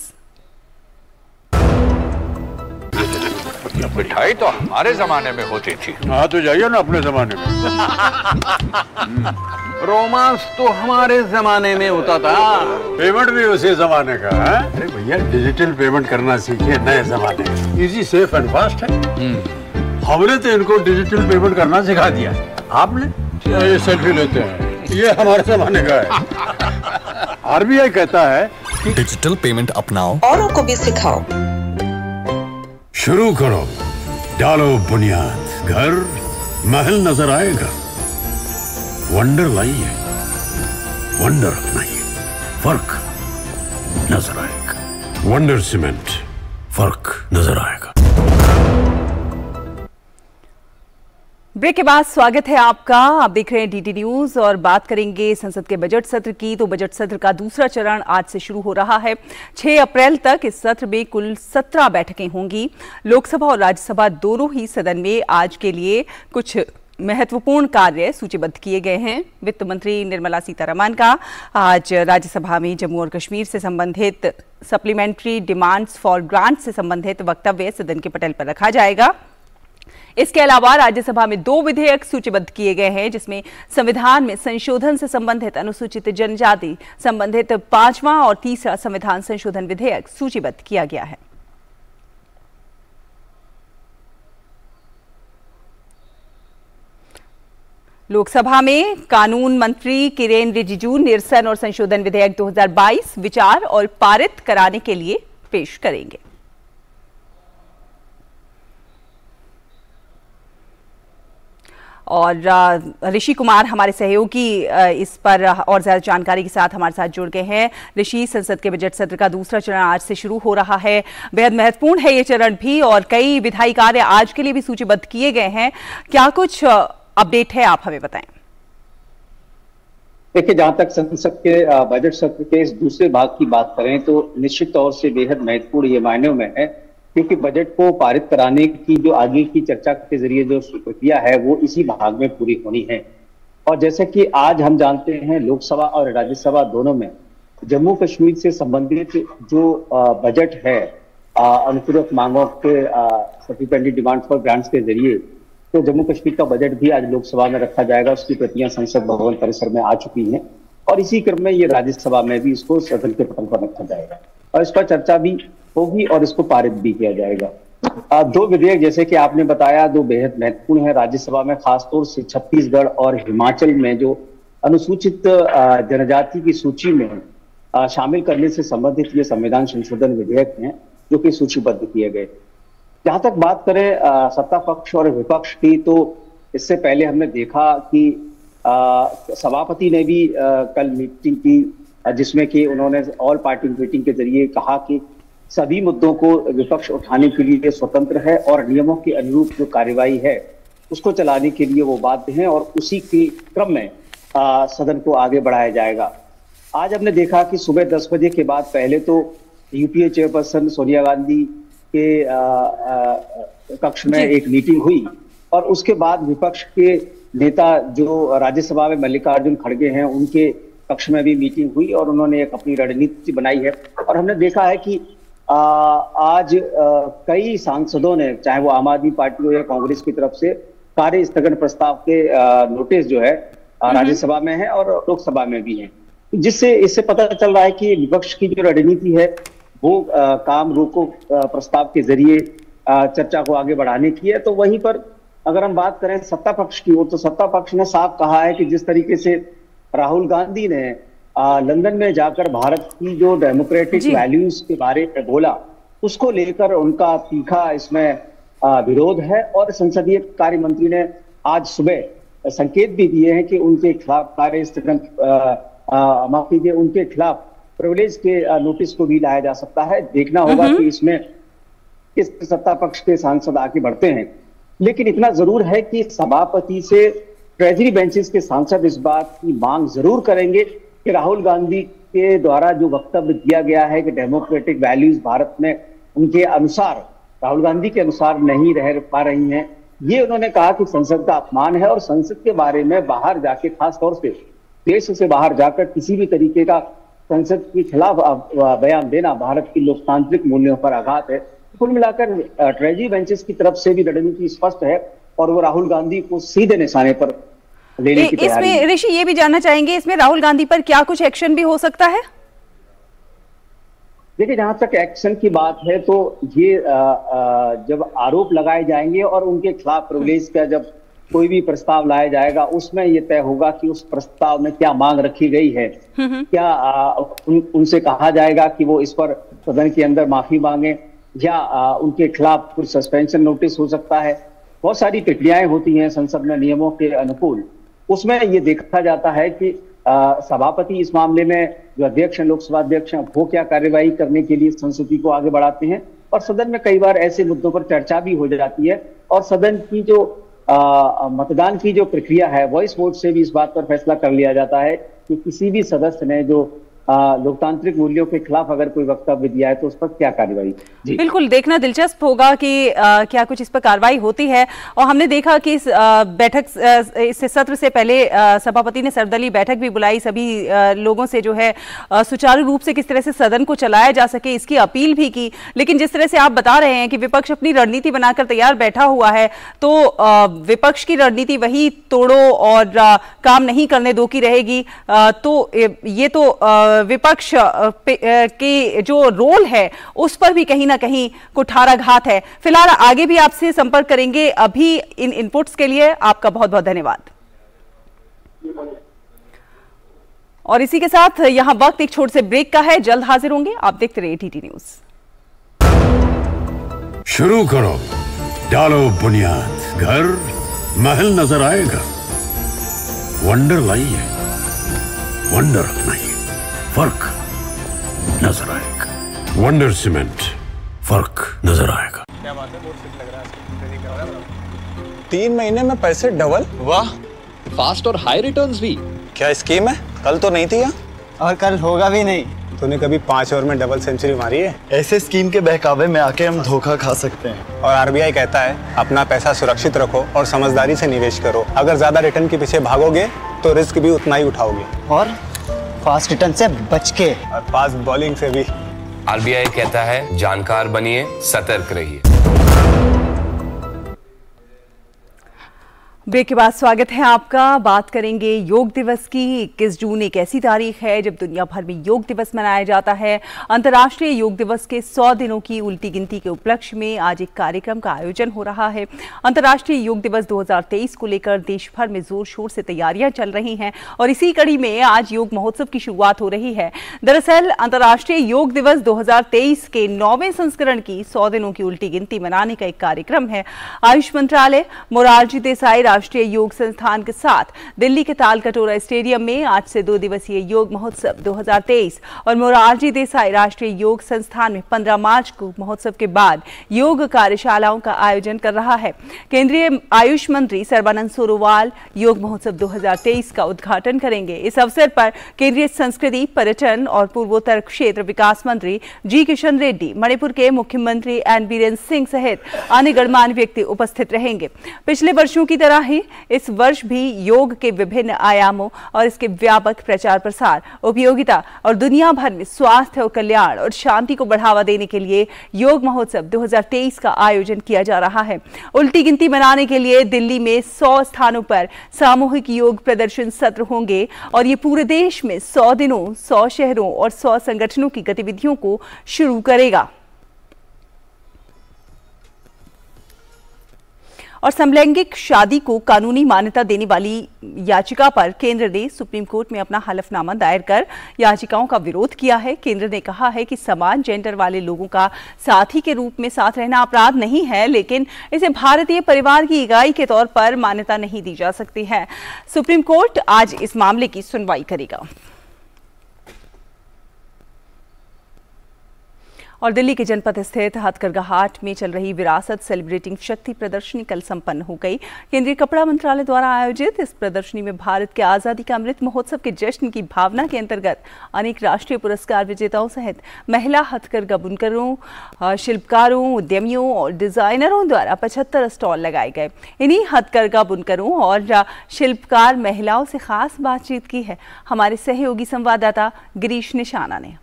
मिठाई तो हमारे जमाने में होती थी। हाँ तो जाइए ना अपने जमाने में। रोमांस तो हमारे जमाने में होता था। पेमेंट भी उसी जमाने का है। अरे भैया डिजिटल पेमेंट करना सीखिए नए जमाने में, इजी सेफ एंड फास्ट है। हमने तो इनको डिजिटल पेमेंट करना सिखा दिया, आपने ये सेल्फी लेते हैं, ये हमारे जमाने का है। RBI कहता है कि डिजिटल पेमेंट अपनाओ, औरों को भी सिखाओ। शुरू करो, डालो बुनियाद, घर महल नजर आएगा। वंडर लाइए, वंडर अपनाइए, फर्क नजर आएगा। वंडर सीमेंट, फर्क नजर आएगा। ब्रेक के बाद स्वागत है आपका। आप देख रहे हैं DD न्यूज और बात करेंगे संसद के बजट सत्र की। तो बजट सत्र का दूसरा चरण आज से शुरू हो रहा है। 6 अप्रैल तक इस सत्र में कुल 17 बैठकें होंगी। लोकसभा और राज्यसभा दोनों ही सदन में आज के लिए कुछ महत्वपूर्ण कार्य सूचीबद्ध किए गए हैं। वित्त मंत्री निर्मला सीतारमण का आज राज्यसभा में जम्मू और कश्मीर से संबंधित सप्लीमेंट्री डिमांड्स फॉर ग्रांट से संबंधित वक्तव्य सदन के पटल पर रखा जाएगा। इसके अलावा राज्यसभा में 2 विधेयक सूचीबद्ध किए गए हैं, जिसमें संविधान में संशोधन से संबंधित अनुसूचित जनजाति संबंधित 5वां और 3रा संविधान संशोधन विधेयक सूचीबद्ध किया गया है। लोकसभा में कानून मंत्री किरेन रिजिजू निरसन और संशोधन विधेयक 2022 विचार और पारित कराने के लिए पेश करेंगे। और ऋषि कुमार हमारे सहयोगी इस पर और ज्यादा जानकारी के साथ हमारे साथ जुड़ गए हैं। ऋषि, संसद के बजट सत्र का दूसरा चरण आज से शुरू हो रहा है। बेहद महत्वपूर्ण है ये चरण भी और कई विधायी कार्य आज के लिए भी सूचीबद्ध किए गए हैं। क्या कुछ अपडेट है, आप हमें बताएं। देखिए, जहां तक संसद के बजट सत्र के इस दूसरे भाग की बात करें तो निश्चित तौर से बेहद महत्वपूर्ण ये मायनों में है, क्योंकि बजट को पारित कराने की जो आगे की चर्चा के जरिए जो प्रक्रिया है वो इसी भाग में पूरी होनी है। और जैसे कि आज हम जानते हैं, लोकसभा और राज्यसभा दोनों में जम्मू कश्मीर से संबंधित जो बजट है अनुपूरक मांगों के सप्लीमेंट्री डिमांड फॉर ग्रांट्स के जरिए, तो जम्मू कश्मीर का बजट भी आज लोकसभा में रखा जाएगा। उसकी प्रतियां संसद भवन परिसर में आ चुकी हैं और इसी क्रम में ये राज्यसभा में भी इसको सदन के पटल पर रखा जाएगा और इस पर चर्चा भी होगी और इसको पारित भी किया जाएगा। 2 विधेयक जैसे कि आपने बताया, 2 बेहद महत्वपूर्ण है। राज्यसभा में खासतौर से छत्तीसगढ़ और हिमाचल में जो अनुसूचित जनजाति की सूची में शामिल करने से संबंधित ये संविधान संशोधन विधेयक हैं जो कि सूचीबद्ध किए गए। जहां तक बात करें सत्ता पक्ष और विपक्ष की, तो इससे पहले हमने देखा कि सभापति ने भी कल मीटिंग की जिसमें कि उन्होंने ऑल पार्टी मीटिंग के जरिए कहा कि सभी मुद्दों को विपक्ष उठाने के लिए स्वतंत्र है और नियमों के अनुरूप जो कार्यवाही है उसको चलाने के लिए वो बाध्य हैं और उसी के क्रम में सदन को आगे बढ़ाया जाएगा। आज हमने देखा कि सुबह 10 बजे के बाद पहले तो यूपीए चेयरपर्सन सोनिया गांधी के कक्ष में एक मीटिंग हुई और उसके बाद विपक्ष के नेता जो राज्यसभा में मल्लिकार्जुन खड़गे हैं उनके कक्ष में भी मीटिंग हुई और उन्होंने एक अपनी रणनीति बनाई है। और हमने देखा है कि आज कई सांसदों ने, चाहे वो आम आदमी पार्टी हो या कांग्रेस की तरफ से, कार्य स्थगन प्रस्ताव के नोटिस जो है राज्यसभा में है और लोकसभा में भी है, जिससे इससे पता चल रहा है कि विपक्ष की जो रणनीति है वो काम रोको प्रस्ताव के जरिए चर्चा को आगे बढ़ाने की है। तो वहीं पर अगर हम बात करें सत्ता पक्ष की ओर, तो सत्ता पक्ष ने साफ कहा है कि जिस तरीके से राहुल गांधी ने लंदन में जाकर भारत की जो डेमोक्रेटिक वैल्यूज के बारे में बोला, उसको लेकर उनका तीखा इसमें विरोध है और संसदीय कार्य मंत्री ने आज सुबह संकेत भी दिए हैं कि उनके खिलाफ कार्य स्थगन माफ कीजिए, उनके खिलाफ प्रिविलेज के नोटिस को भी लाया जा सकता है। देखना होगा कि इसमें किस सत्ता पक्ष के सांसद आगे बढ़ते हैं। लेकिन इतना जरूर है कि सभापति से ट्रेजरी बेंचेस के सांसद इस बात की मांग जरूर करेंगे कि राहुल गांधी के द्वारा जो वक्तव्य दिया गया है कि डेमोक्रेटिक वैल्यूज भारत में उनके अनुसार, राहुल गांधी के अनुसार नहीं रह पा रही हैं, ये उन्होंने कहा कि संसद का अपमान है और संसद के बारे में बाहर जाके, खासतौर से देश से बाहर जाकर किसी भी तरीके का संसद के खिलाफ बयान देना भारत की लोकतांत्रिक मूल्यों पर आघात है। कुल मिलाकर ट्रेजरी बेंचेस की तरफ से भी रणनीति स्पष्ट है और वो राहुल गांधी को सीधे निशाने पर लेने की तैयारी है। इसमें ऋषि ये भी जानना चाहेंगे, इसमें राहुल गांधी पर क्या कुछ एक्शन भी हो सकता है? देखिए, जहां तक एक्शन की बात है तो ये जब आरोप लगाए जाएंगे और उनके खिलाफ प्रिविलेज का जब कोई भी प्रस्ताव लाया जाएगा उसमें यह तय होगा कि उस प्रस्ताव में क्या मांग रखी गई है। क्या उनसे कहा जाएगा कि वो इस पर सदन के अंदर माफी मांगे या उनके खिलाफ कुछ सस्पेंशन नोटिस हो सकता है। बहुत सारी प्रक्रियाएं होती हैं संसद में नियमों के अनुकूल, उसमें ये देखा जाता है कि सभापति इस मामले में जो अध्यक्ष हैं, लोकसभा अध्यक्ष हैं, वो क्या कार्यवाही करने के लिए संसद को आगे बढ़ाते हैं। और सदन में कई बार ऐसे मुद्दों पर चर्चा भी हो जाती है और सदन की जो मतदान की जो प्रक्रिया है, वॉइस वोट से भी इस बात पर फैसला कर लिया जाता है कि किसी भी सदस्य ने जो लोकतांत्रिक मूल्यों के खिलाफ अगर कोई वक्तव्य दिया है तो उस पर क्या कार्रवाई? बिल्कुल देखना दिलचस्प होगा कि क्या कुछ इस पर कार्रवाई होती है। और हमने देखा कि इस बैठक इस सत्र से पहले सभापति ने सर्वदलीय बैठक भी बुलाई, सभी लोगों से जो है सुचारू रूप से किस तरह से सदन को चलाया जा सके इसकी अपील भी की। लेकिन जिस तरह से आप बता रहे हैं कि विपक्ष अपनी रणनीति बनाकर तैयार बैठा हुआ है, तो विपक्ष की रणनीति वही तोड़ो और काम नहीं करने दो की रहेगी। तो ये तो विपक्ष के जो रोल है उस पर भी कहीं ना कहीं कुठाराघात है। फिलहाल आगे भी आपसे संपर्क करेंगे। अभी इन इनपुट्स के लिए आपका बहुत बहुत धन्यवाद। और इसी के साथ यहां वक्त एक छोटे से ब्रेक का है, जल्द हाजिर होंगे। आप देखते रहिए टीटी न्यूज। शुरू करो, डालो बुनियाद, घर महल नजर आएगा। वंडर लाइए, वंडर अपनाइए, फर्क नजर आएगा। वंडर सीमेंट, फर्क नजर आएगा। क्या बात है, बहुत फिट लग रहा है। 3 महीने में पैसे डबल, वाह। फास्ट और हाई रिटर्न्स भी। क्या स्कीम है? कल तो नहीं थी यहाँ, और कल होगा भी नहीं। तूने कभी 5 ओवर में डबल सेंचुरी मारी है? ऐसे स्कीम के बहकावे में आके हम धोखा खा सकते हैं। और आरबीआई कहता है अपना पैसा सुरक्षित रखो और समझदारी से निवेश करो। अगर ज्यादा रिटर्न के पीछे भागोगे तो रिस्क भी उतना ही उठाओगे। और फास्ट रिटर्न से बच के, और फास्ट बॉलिंग से भी। आरबीआई कहता है जानकार बनिए, सतर्क रहिए। ब्रेक के बाद स्वागत है आपका। बात करेंगे योग दिवस की। 21 जून एक ऐसी तारीख है जब दुनिया भर में योग दिवस मनाया जाता है। अंतर्राष्ट्रीय योग दिवस के 100 दिनों की उल्टी गिनती के उपलक्ष्य में आज एक कार्यक्रम का आयोजन हो रहा है। अंतर्राष्ट्रीय योग दिवस 2023 को लेकर देश भर में जोर शोर से तैयारियां चल रही हैं और इसी कड़ी में आज योग महोत्सव की शुरुआत हो रही है। दरअसल अंतर्राष्ट्रीय योग दिवस 2023 के 9वें संस्करण की 100 दिनों की उल्टी गिनती मनाने का एक कार्यक्रम है। आयुष मंत्रालय, मोरारजी देसाई राष्ट्रीय योग संस्थान के साथ दिल्ली के तालकटोरा स्टेडियम में आज से 2 दिवसीय योग महोत्सव 2023 और मोरारजी देसाई राष्ट्रीय योग संस्थान में 15 मार्च को महोत्सव के बाद योग कार्यशालाओं का आयोजन कर रहा है। केंद्रीय आयुष मंत्री सर्बानंद सोनोवाल योग महोत्सव 2023 का उद्घाटन करेंगे। इस अवसर पर केंद्रीय संस्कृति, पर्यटन और पूर्वोत्तर क्षेत्र विकास मंत्री जी किशन रेड्डी, मणिपुर के मुख्यमंत्री एन बीरेन सिंह सहित अन्य गणमान्य व्यक्ति उपस्थित रहेंगे। पिछले वर्षों की तरह ही इस वर्ष भी योग के विभिन्न आयामों और इसके व्यापक प्रचार प्रसार, उपयोगिता और दुनिया भर में स्वास्थ्य और कल्याण और शांति को बढ़ावा देने के लिए योग महोत्सव 2023 का आयोजन किया जा रहा है। उल्टी गिनती मनाने के लिए दिल्ली में 100 स्थानों पर सामूहिक योग प्रदर्शन सत्र होंगे और ये पूरे देश में 100 दिनों, 100 शहरों और 100 संगठनों की गतिविधियों को शुरू करेगा। और समलैंगिक शादी को कानूनी मान्यता देने वाली याचिका पर केंद्र ने सुप्रीम कोर्ट में अपना हलफनामा दायर कर याचिकाओं का विरोध किया है। केंद्र ने कहा है कि समान जेंडर वाले लोगों का साथी के रूप में साथ रहना अपराध नहीं है, लेकिन इसे भारतीय परिवार की इकाई के तौर पर मान्यता नहीं दी जा सकती है। सुप्रीम कोर्ट आज इस मामले की सुनवाई करेगा। और दिल्ली के जनपद स्थित हथकरघा हाट में चल रही विरासत सेलिब्रेटिंग शक्ति प्रदर्शनी कल संपन्न हो गई। केंद्रीय कपड़ा मंत्रालय द्वारा आयोजित इस प्रदर्शनी में भारत के आजादी का अमृत महोत्सव के जश्न की भावना के अंतर्गत अनेक राष्ट्रीय पुरस्कार विजेताओं सहित महिला हथकरघा बुनकरों, शिल्पकारों, उद्यमियों और डिजाइनरों द्वारा 75 स्टॉल लगाए गए। इन्हीं हथकरघा बुनकरों और शिल्पकार महिलाओं से खास बातचीत की है हमारे सहयोगी संवाददाता गिरीश निशाना ने।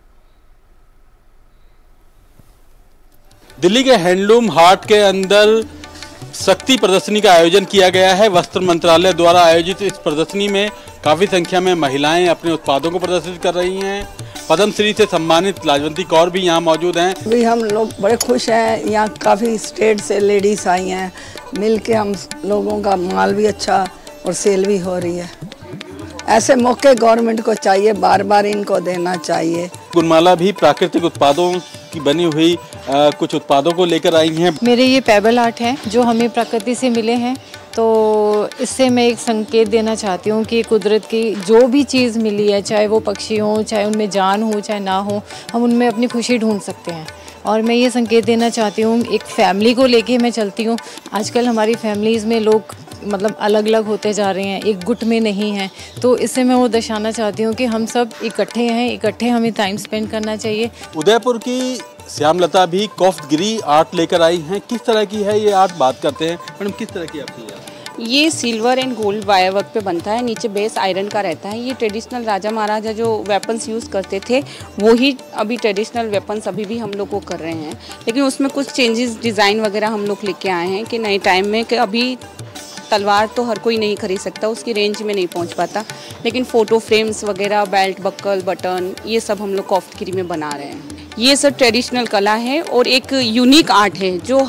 दिल्ली के हैंडलूम हाट के अंदर शक्ति प्रदर्शनी का आयोजन किया गया है। वस्त्र मंत्रालय द्वारा आयोजित इस प्रदर्शनी में काफ़ी संख्या में महिलाएं अपने उत्पादों को प्रदर्शित कर रही हैं। पद्मश्री से सम्मानित लाजवंती कौर भी यहाँ मौजूद हैं। अभी हम लोग बड़े खुश हैं, यहाँ काफ़ी स्टेट से लेडीज़ आई हैं, मिल के हम लोगों का माल भी अच्छा और सेल भी हो रही है। ऐसे मौके गवर्नमेंट को चाहिए, बार बार इनको देना चाहिए। गुणमाला भी प्राकृतिक उत्पादों की बनी हुई कुछ उत्पादों को लेकर आई हैं। मेरे ये पेबल आर्ट हैं जो हमें प्रकृति से मिले हैं, तो इससे मैं एक संकेत देना चाहती हूँ कि कुदरत की जो भी चीज़ मिली है, चाहे वो पक्षी हो, चाहे उनमें जान हो, चाहे ना हो, हम उनमें अपनी खुशी ढूंढ सकते हैं। और मैं ये संकेत देना चाहती हूँ, एक फैमिली को लेके मैं चलती हूँ। आजकल हमारी फैमिलीज़ में लोग मतलब अलग अलग होते जा रहे हैं, एक गुट में नहीं हैं। तो इससे मैं वो दर्शाना चाहती हूँ कि हम सब इकट्ठे हैं, इकट्ठे हमें टाइम स्पेंड करना चाहिए। उदयपुर की श्यामलता भी कोफ्तगिरी आर्ट लेकर आई हैं। किस तरह की है ये आर्ट, बात करते हैं। मैडम, किस तरह की आपकी आर्ट? ये silver and gold wire work पे बनता है, नीचे बेस आयरन का रहता है। ये ट्रेडिशनल राजा महाराजा जो वेपन्स यूज़ करते थे वो ही अभी ट्रेडिशनल वेपन्स अभी भी हम लोग को कर रहे हैं, लेकिन उसमें कुछ चेंजेस डिज़ाइन वगैरह हम लोग लेके आए हैं कि नए टाइम में कि अभी तलवार तो हर कोई नहीं खरीद सकता, उसकी रेंज में नहीं पहुंच पाता, लेकिन फ़ोटो फ्रेम्स वगैरह, बेल्ट, बक्कल, बटन, ये सब हम लोग कोफ्तगिरी में बना रहे हैं। ये सब ट्रेडिशनल कला है और एक यूनिक आर्ट है जो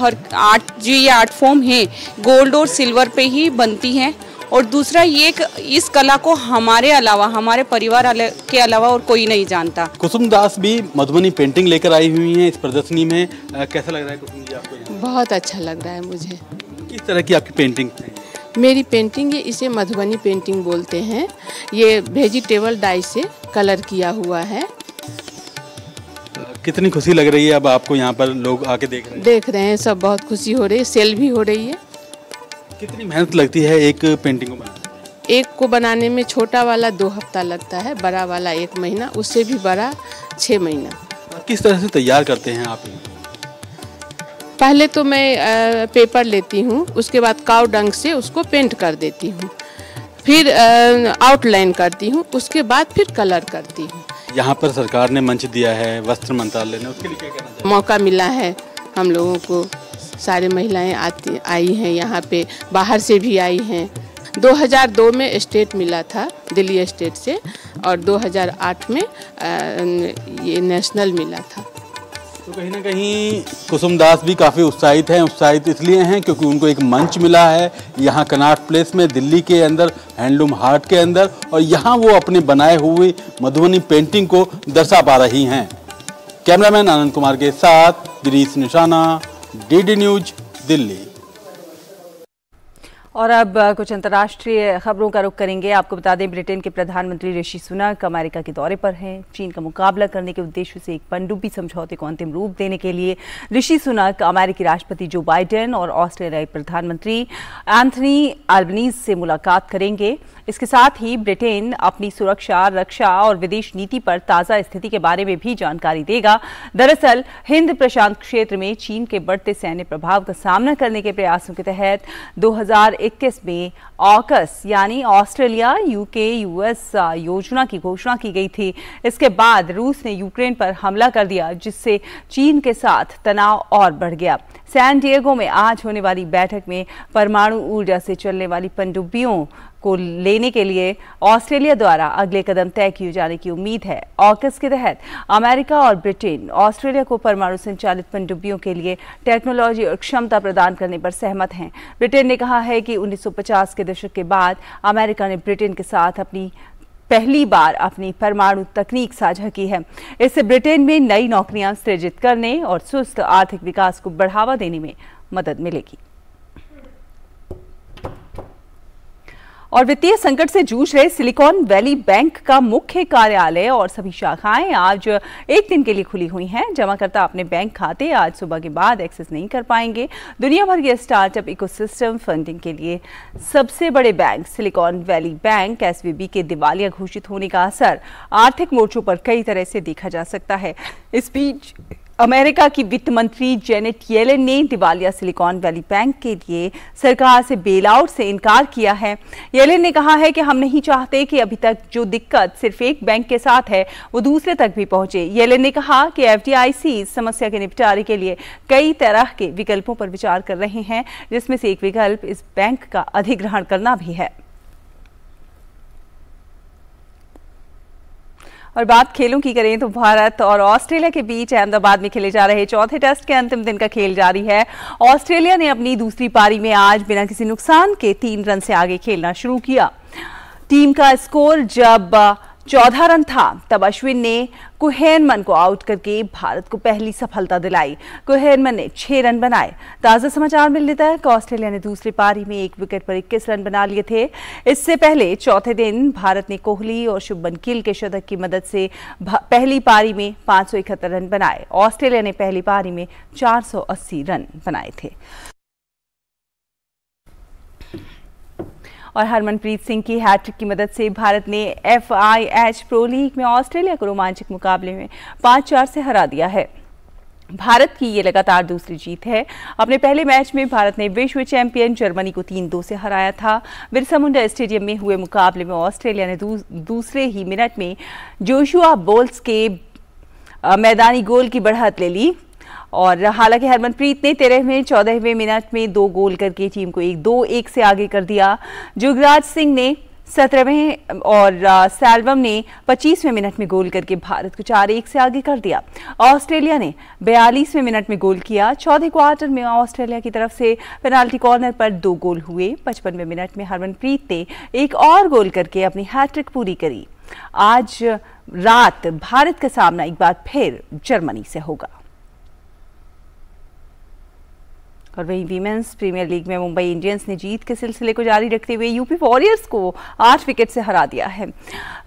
ये आर्ट फॉर्म है गोल्ड और सिल्वर पे ही बनती है। और दूसरा ये इस कला को हमारे अलावा, हमारे परिवार के अलावा और कोई नहीं जानता। कुसुम दास भी मधुबनी पेंटिंग लेकर आई हुई हैं इस प्रदर्शनी में। कैसा लग रहा है कुसुम जी आपको? बहुत अच्छा लग रहा है मुझे। किस तरह की आपकी पेंटिंग है? मेरी पेंटिंग है, इसे मधुबनी पेंटिंग बोलते हैं। ये वेजिटेबल डाई से कलर किया हुआ है। कितनी खुशी लग रही है अब आपको, यहाँ पर लोग आके देख रहे हैं? सब बहुत खुशी हो रही है, सेल भी हो रही है। कितनी मेहनत लगती है एक पेंटिंग को बनाने में? एक को बनाने में छोटा वाला 2 हफ्ता लगता है, बड़ा वाला 1 महीना, उससे भी बड़ा 6 महीना। किस तरह से तैयार करते हैं आप? पहले तो मैं पेपर लेती हूँ, उसके बाद काव डंग से उसको पेंट कर देती हूँ, फिर आउटलाइन करती हूँ, उसके बाद फिर कलर करती हूँ। यहाँ पर सरकार ने मंच दिया है, वस्त्र मंत्रालय ने, उसके लिए क्या कहना चाहिए? मौका मिला है हम लोगों को, सारी महिलाएं आई हैं यहाँ पे, बाहर से भी आई हैं। 2002 में स्टेट मिला था दिल्ली स्टेट से, और 2008 में ये नेशनल मिला था। तो कहीं ना कहीं कुसुम दास भी काफ़ी उत्साहित हैं। उत्साहित इसलिए हैं क्योंकि उनको एक मंच मिला है यहाँ कनॉट प्लेस में, दिल्ली के अंदर, हैंडलूम हाट के अंदर, और यहाँ वो अपने बनाए हुए मधुबनी पेंटिंग को दर्शा पा रही हैं। कैमरामैन आनंद कुमार के साथ गिरीश निशाना, डीडी न्यूज, दिल्ली। और अब कुछ अंतर्राष्ट्रीय खबरों का रुख करेंगे। आपको बता दें, ब्रिटेन के प्रधानमंत्री ऋषि सुनक अमेरिका के दौरे पर हैं। चीन का मुकाबला करने के उद्देश्य से एक पनडुब्बी समझौते को अंतिम रूप देने के लिए ऋषि सुनक अमेरिकी राष्ट्रपति जो बाइडेन और ऑस्ट्रेलियाई प्रधानमंत्री एंथनी अल्बनीज से मुलाकात करेंगे। इसके साथ ही ब्रिटेन अपनी सुरक्षा, रक्षा और विदेश नीति पर ताज़ा स्थिति के बारे में भी जानकारी देगा। दरअसल हिंद प्रशांत क्षेत्र में चीन के बढ़ते सैन्य प्रभाव का सामना करने के प्रयासों के तहत 2021 में ऑकस यानी ऑस्ट्रेलिया, यूके, यूएस योजना की घोषणा की गई थी। इसके बाद रूस ने यूक्रेन पर हमला कर दिया, जिससे चीन के साथ तनाव और बढ़ गया। सैन डिएगो में आज होने वाली बैठक में परमाणु ऊर्जा से चलने वाली पनडुब्बियों को लेने के लिए ऑस्ट्रेलिया द्वारा अगले कदम तय किए जाने की उम्मीद है। ऑकस के तहत अमेरिका और ब्रिटेन ऑस्ट्रेलिया को परमाणु संचालित पनडुब्बियों के लिए टेक्नोलॉजी और क्षमता प्रदान करने पर सहमत हैं। ब्रिटेन ने कहा है कि 1950 के दशक के बाद अमेरिका ने ब्रिटेन के साथ पहली बार अपनी परमाणु तकनीक साझा की है। इससे ब्रिटेन में नई नौकरियां सृजित करने और सुस्त आर्थिक विकास को बढ़ावा देने में मदद मिलेगी। और वित्तीय संकट से जूझ रहे सिलिकॉन वैली बैंक का मुख्य कार्यालय और सभी शाखाएं आज एक दिन के लिए खुली हुई हैं। जमाकर्ता अपने बैंक खाते आज सुबह के बाद एक्सेस नहीं कर पाएंगे। दुनिया भर के स्टार्टअप इकोसिस्टम फंडिंग के लिए सबसे बड़े bank silicon valley bank SVB के दिवालिया घोषित होने का असर आर्थिक मोर्चों पर कई तरह से देखा जा सकता है। इस बीच अमेरिका की वित्त मंत्री जेनेट येलेन ने दिवालिया सिलिकॉन वैली बैंक के लिए सरकार से बेल आउट से इनकार किया है। येलेन ने कहा है कि हम नहीं चाहते कि अभी तक जो दिक्कत सिर्फ एक बैंक के साथ है वो दूसरे तक भी पहुंचे। येलेन ने कहा कि FDIC इस समस्या के निपटारे के लिए कई तरह के विकल्पों पर विचार कर रहे हैं, जिसमें से एक विकल्प इस बैंक का अधिग्रहण करना भी है। और बात खेलों की करें तो भारत और ऑस्ट्रेलिया के बीच अहमदाबाद में खेले जा रहे चौथे टेस्ट के अंतिम दिन का खेल जारी है। ऑस्ट्रेलिया ने अपनी दूसरी पारी में आज बिना किसी नुकसान के 3 रन से आगे खेलना शुरू किया। टीम का स्कोर जब 14 रन था तब अश्विन ने कुहेनमन को आउट करके भारत को पहली सफलता दिलाई। कुहेनमन ने 6 रन बनाए। ताज़ा समाचार मिलने तक ऑस्ट्रेलिया ने दूसरी पारी में 1 विकेट पर 21 रन बना लिए थे। इससे पहले चौथे दिन भारत ने कोहली और शुभमन गिल के शतक की मदद से पहली पारी में 571 रन बनाए। ऑस्ट्रेलिया ने पहली पारी में 480 रन बनाए थे। और हरमनप्रीत सिंह की हैट्रिक की मदद से भारत ने FIH प्रो लीग में ऑस्ट्रेलिया को रोमांचक मुकाबले में 5-4 से हरा दिया है। भारत की ये लगातार दूसरी जीत है। अपने पहले मैच में भारत ने विश्व चैंपियन जर्मनी को 3-2 से हराया था। बिरसा मुंडा स्टेडियम में हुए मुकाबले में ऑस्ट्रेलिया ने दूसरे ही मिनट में जोशुआ बोल्स के मैदानी गोल की बढ़त ले ली और हालांकि हरमनप्रीत ने 13वें 14वें मिनट में 2 गोल करके टीम को 2-1 से आगे कर दिया। जुगराज सिंह ने 17वें और सैल्वम ने 25वें मिनट में गोल करके भारत को 4-1 से आगे कर दिया। ऑस्ट्रेलिया ने 42वें मिनट में गोल किया। चौथे क्वार्टर में ऑस्ट्रेलिया की तरफ से पेनाल्टी कॉर्नर पर 2 गोल हुए। 55वें मिनट में हरमनप्रीत ने एक और गोल करके अपनी हैट्रिक पूरी करी। आज रात भारत का सामना एक बार फिर जर्मनी से होगा। और वहीं वीमेंस प्रीमियर लीग में मुंबई इंडियंस ने जीत के सिलसिले को जारी रखते हुए यूपी वॉरियर्स को 8 विकेट से हरा दिया है।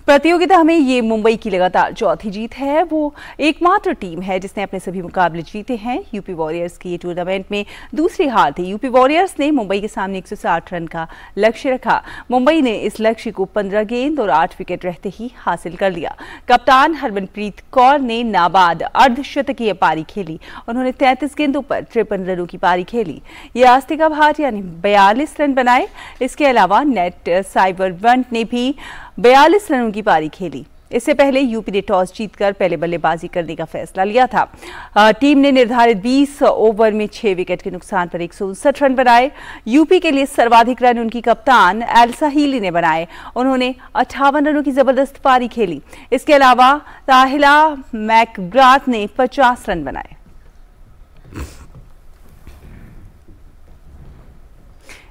प्रतियोगिता में ये मुंबई की लगातार चौथी जीत है। वो एकमात्र टीम है जिसने अपने सभी मुकाबले जीते हैं। यूपी वॉरियर्स की ये टूर्नामेंट में दूसरी हार थी। यूपी वॉरियर्स ने मुंबई के सामने 160 रन का लक्ष्य रखा। मुंबई ने इस लक्ष्य को 15 गेंद और 8 विकेट रहते ही हासिल कर लिया। कप्तान हरमनप्रीत कौर ने नाबाद अर्धशतकीय पारी खेली। उन्होंने 33 गेंदों पर 53 रनों की पारी खेली। ये आस्तिका भाटिया ने 42 रन बनाए। इसके अलावा नेट साइबर वंट ने भी 42 रनों की पारी खेली। इससे पहले यूपी ने टॉस जीतकर पहले बल्लेबाजी करने का फैसला लिया था। टीम ने निर्धारित 20 ओवर में 6 विकेट के नुकसान पर 159 रन बनाए। यूपी के लिए सर्वाधिक रन उनकी कप्तान एल्सा हीली ने बनाए। उन्होंने 58 रनों की जबरदस्त पारी खेली। इसके अलावा ताहिला मैकग्राथ ने 50 रन बनाए।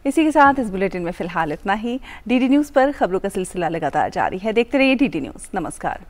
इसी के साथ इस बुलेटिन में फिलहाल इतना ही। डीडी न्यूज़ पर खबरों का सिलसिला लगातार जारी है। देखते रहिए डीडी न्यूज़। नमस्कार।